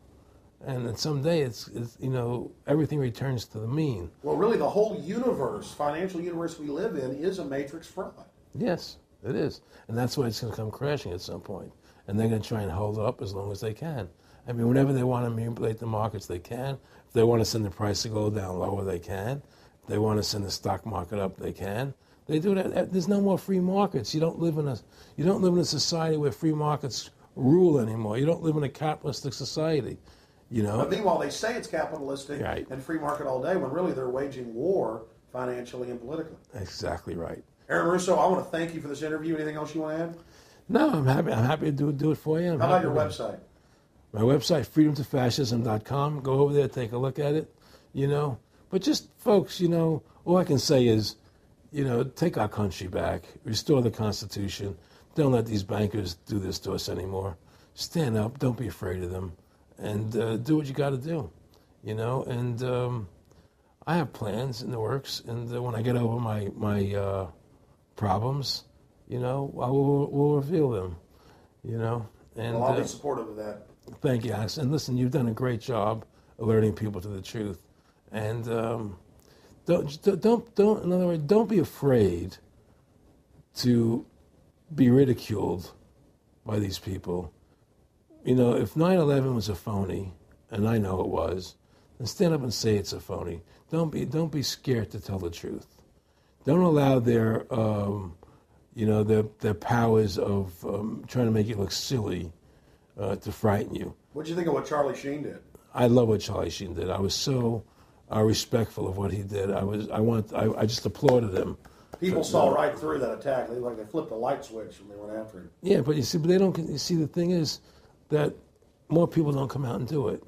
And then someday it's you know, everything returns to the mean. Well, really, the whole universe, financial universe we live in, is a matrix fraud. Yes, it is. And that's why it's going to come crashing at some point. And they're going to try and hold it up as long as they can. I mean, whenever they want to manipulate the markets, they can. If they want to send the price to go down lower, they can. If they want to send the stock market up, they can. They do that. There's no more free markets. You don't live in a society where free markets rule anymore. You don't live in a capitalistic society. You know? But meanwhile, they say it's capitalistic right. and free market all day, when really they're waging war financially and politically. Exactly right. Aaron Russo, I want to thank you for this interview. Anything else you want to add? No, I'm happy to do it for you. How about your website? My website, freedomtofascism.com. Go over there, take a look at it, you know. But just, folks, you know, all I can say is, you know, take our country back, restore the Constitution. Don't let these bankers do this to us anymore. Stand up, don't be afraid of them, and do what you got to do, you know. And I have plans in the works, and when I get over my problems, you know, we'll reveal them, you know. And well, I'll be supportive of that. Thank you, Alex. And listen, you've done a great job alerting people to the truth. And don't. In other words, don't be afraid to be ridiculed by these people. You know, if 9/11 was a phony, and I know it was, then stand up and say it's a phony. Don't be scared to tell the truth. Don't allow their you know, their powers of trying to make you look silly to frighten you. What do you think of what Charlie Sheen did? I love what Charlie Sheen did. I was so respectful of what he did. I just applauded him. People saw right through that attack. They flipped the light switch when they went after him. Yeah, but they don't. You see, the thing is that more people don't come out and do it.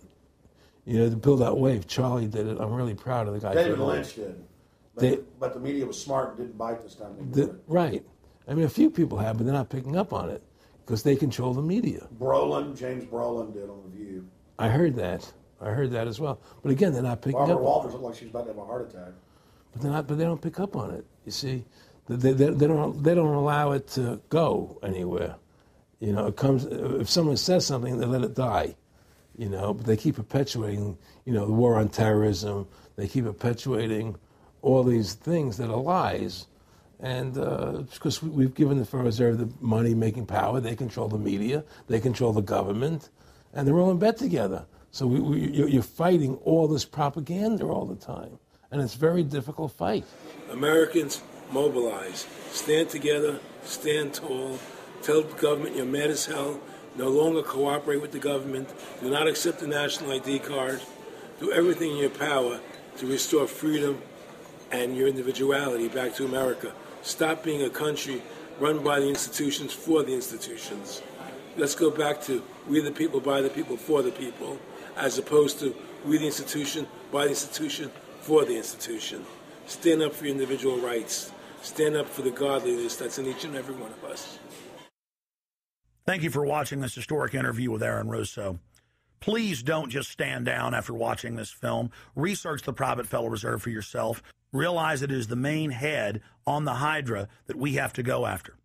You know, to build that wave. Charlie did it. I'm really proud of the guy. David Lynch did. But the media was smart and didn't bite this time. Right. I mean, a few people have, but they're not picking up on it because they control the media. James Brolin did on The View. I heard that as well. But again, they're not picking up. Barbara Walters looked like she was about to have a heart attack. But they don't pick up on it. You see, they don't allow it to go anywhere. You know, it comes if someone says something, they let it die. You know, but they keep perpetuating. You know, the war on terrorism. They keep perpetuating all these things that are lies. And because we've given the Federal Reserve the money-making power, they control the media, they control the government, and they're all in bed together. So you're fighting all this propaganda all the time, and it's a very difficult fight. Americans, mobilize. Stand together, stand tall. Tell the government you're mad as hell. No longer cooperate with the government. Do not accept the national ID card. Do everything in your power to restore freedom and your individuality back to America. Stop being a country run by the institutions for the institutions. Let's go back to we the people, by the people, for the people, as opposed to we the institution, by the institution, for the institution. Stand up for your individual rights. Stand up for the godliness that's in each and every one of us. Thank you for watching this historic interview with Aaron Russo. Please don't just stand down after watching this film. Research the private Federal Reserve for yourself. Realize it is the main head on the Hydra that we have to go after.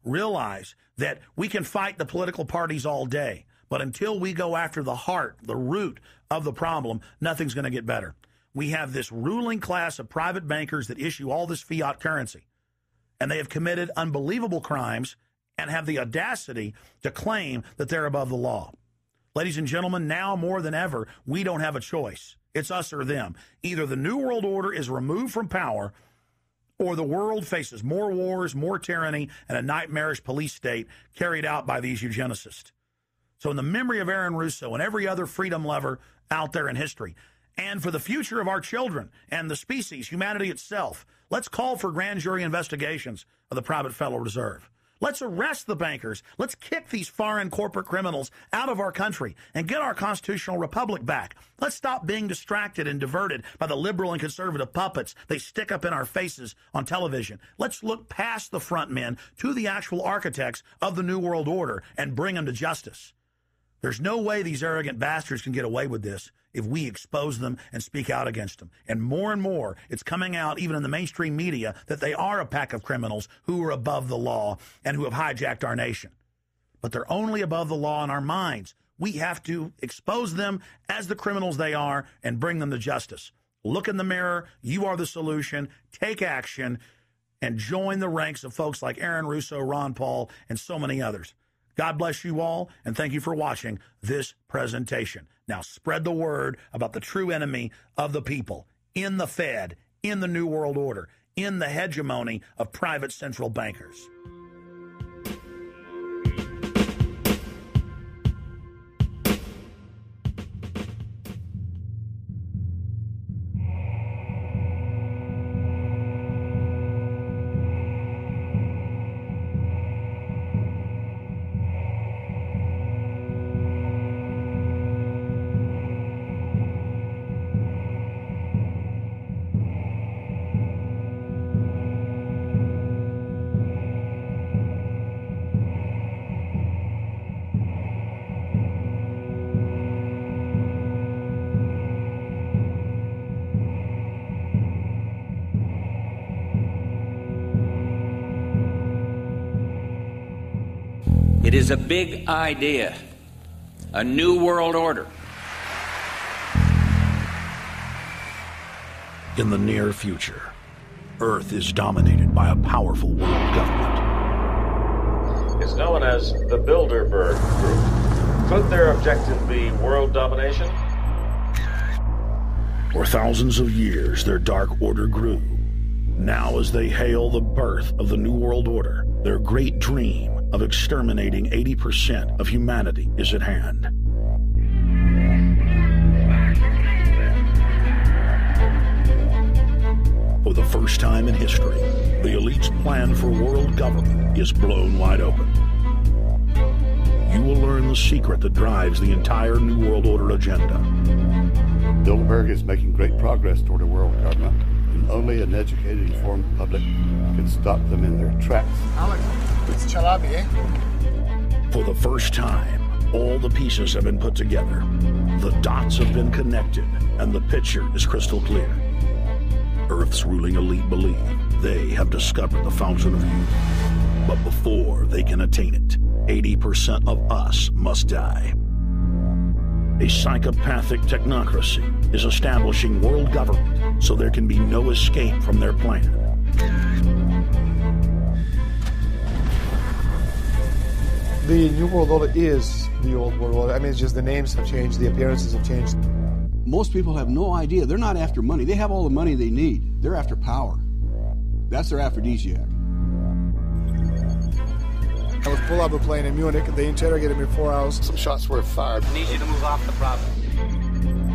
Realize that we can fight the political parties all day, but until we go after the heart, the root of the problem, nothing's going to get better. We have this ruling class of private bankers that issue all this fiat currency, and they have committed unbelievable crimes and have the audacity to claim that they're above the law. Ladies and gentlemen, now more than ever, we don't have a choice. It's us or them. Either the New World Order is removed from power, or the world faces more wars, more tyranny, and a nightmarish police state carried out by these eugenicists. So in the memory of Aaron Russo and every other freedom lover out there in history, and for the future of our children and the species, humanity itself, let's call for grand jury investigations of the private Federal Reserve. Let's arrest the bankers. Let's kick these foreign corporate criminals out of our country and get our constitutional republic back. Let's stop being distracted and diverted by the liberal and conservative puppets they stick up in our faces on television. Let's look past the front men to the actual architects of the New World Order and bring them to justice. There's no way these arrogant bastards can get away with this if we expose them and speak out against them. And more, it's coming out even in the mainstream media that they are a pack of criminals who are above the law and who have hijacked our nation. But they're only above the law in our minds. We have to expose them as the criminals they are and bring them to justice. Look in the mirror. You are the solution. Take action and join the ranks of folks like Aaron Russo, Ron Paul, and so many others. God bless you all, and thank you for watching this presentation. Now spread the word about the true enemy of the people in the Fed, in the New World Order, in the hegemony of private central bankers. It is a big idea, a new world order. In the near future, Earth is dominated by a powerful world government. It's known as the Bilderberg Group. Could their objective be world domination? For thousands of years, their dark order grew. Now, as they hail the birth of the New World Order, their great dream of exterminating 80% of humanity is at hand. For the first time in history, the elite's plan for world government is blown wide open. You will learn the secret that drives the entire New World Order agenda. Bilderberg is making great progress toward a world government, and only an educated, informed public can stop them in their tracks. Alex, it's Chalabi, eh? For the first time, all the pieces have been put together. The dots have been connected, and the picture is crystal clear. Earth's ruling elite believe they have discovered the fountain of youth. But before they can attain it, 80% of us must die. A psychopathic technocracy is establishing world government so there can be no escape from their plan. The New World Order is the old world order. I mean, it's just the names have changed, the appearances have changed. Most people have no idea. They're not after money. They have all the money they need. They're after power. That's their aphrodisiac. I was pulled out of a plane in Munich. They interrogated me for 4 hours. Some shots were fired. I need you to move off the property.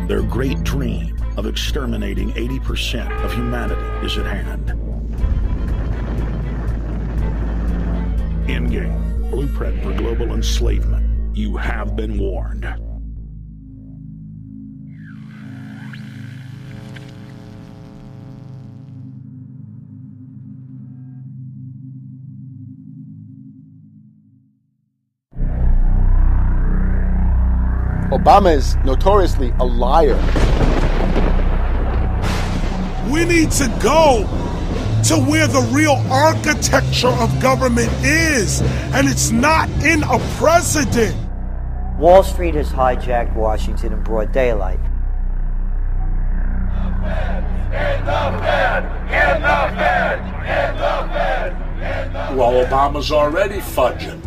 Their great dream of exterminating 80% of humanity is at hand. Endgame. Blueprint for global enslavement. You have been warned. Obama is notoriously a liar. We need to go to where the real architecture of government is, and it's not in a president. Wall Street has hijacked Washington in broad daylight. Well, Obama's already fudging.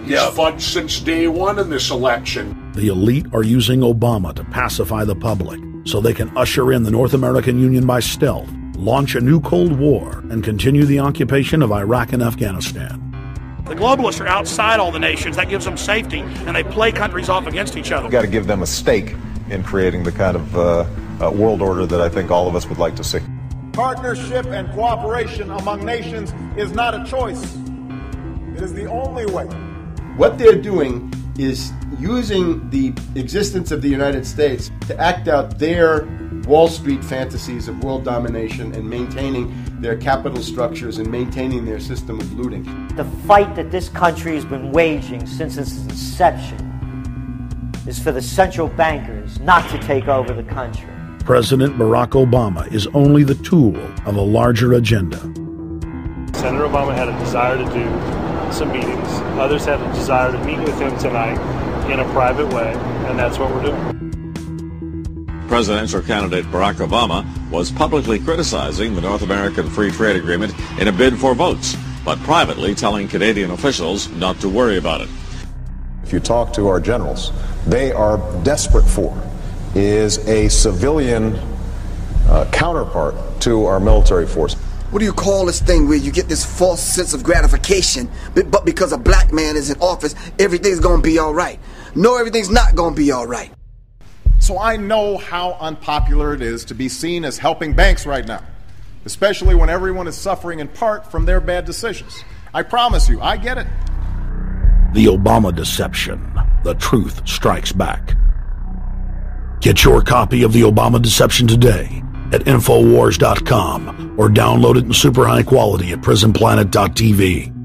He's fudged since day one in this election. The elite are using Obama to pacify the public so they can usher in the North American Union by stealth, launch a new Cold War, and continue the occupation of Iraq and Afghanistan. The globalists are outside all the nations. That gives them safety, and they play countries off against each other. We've got to give them a stake in creating the kind of world order that I think all of us would like to see. Partnership and cooperation among nations is not a choice. It is the only way. What they're doing is using the existence of the United States to act out their Wall Street fantasies of world domination and maintaining their capital structures and maintaining their system of looting. The fight that this country has been waging since its inception is for the central bankers not to take over the country. President Barack Obama is only the tool of a larger agenda. Senator Obama had a desire to do some meetings. Others had a desire to meet with him tonight in a private way, and that's what we're doing. Presidential candidate Barack Obama was publicly criticizing the North American Free Trade Agreement in a bid for votes, but privately telling Canadian officials not to worry about it. If you talk to our generals, they are desperate for is a civilian counterpart to our military force. What do you call this thing where you get this false sense of gratification, but because a black man is in office, everything's going to be all right? No, everything's not going to be all right. So I know how unpopular it is to be seen as helping banks right now, especially when everyone is suffering in part from their bad decisions. I promise you, I get it. The Obama deception. The truth strikes back. Get your copy of The Obama Deception today at Infowars.com or download it in super high quality at prisonplanet.tv.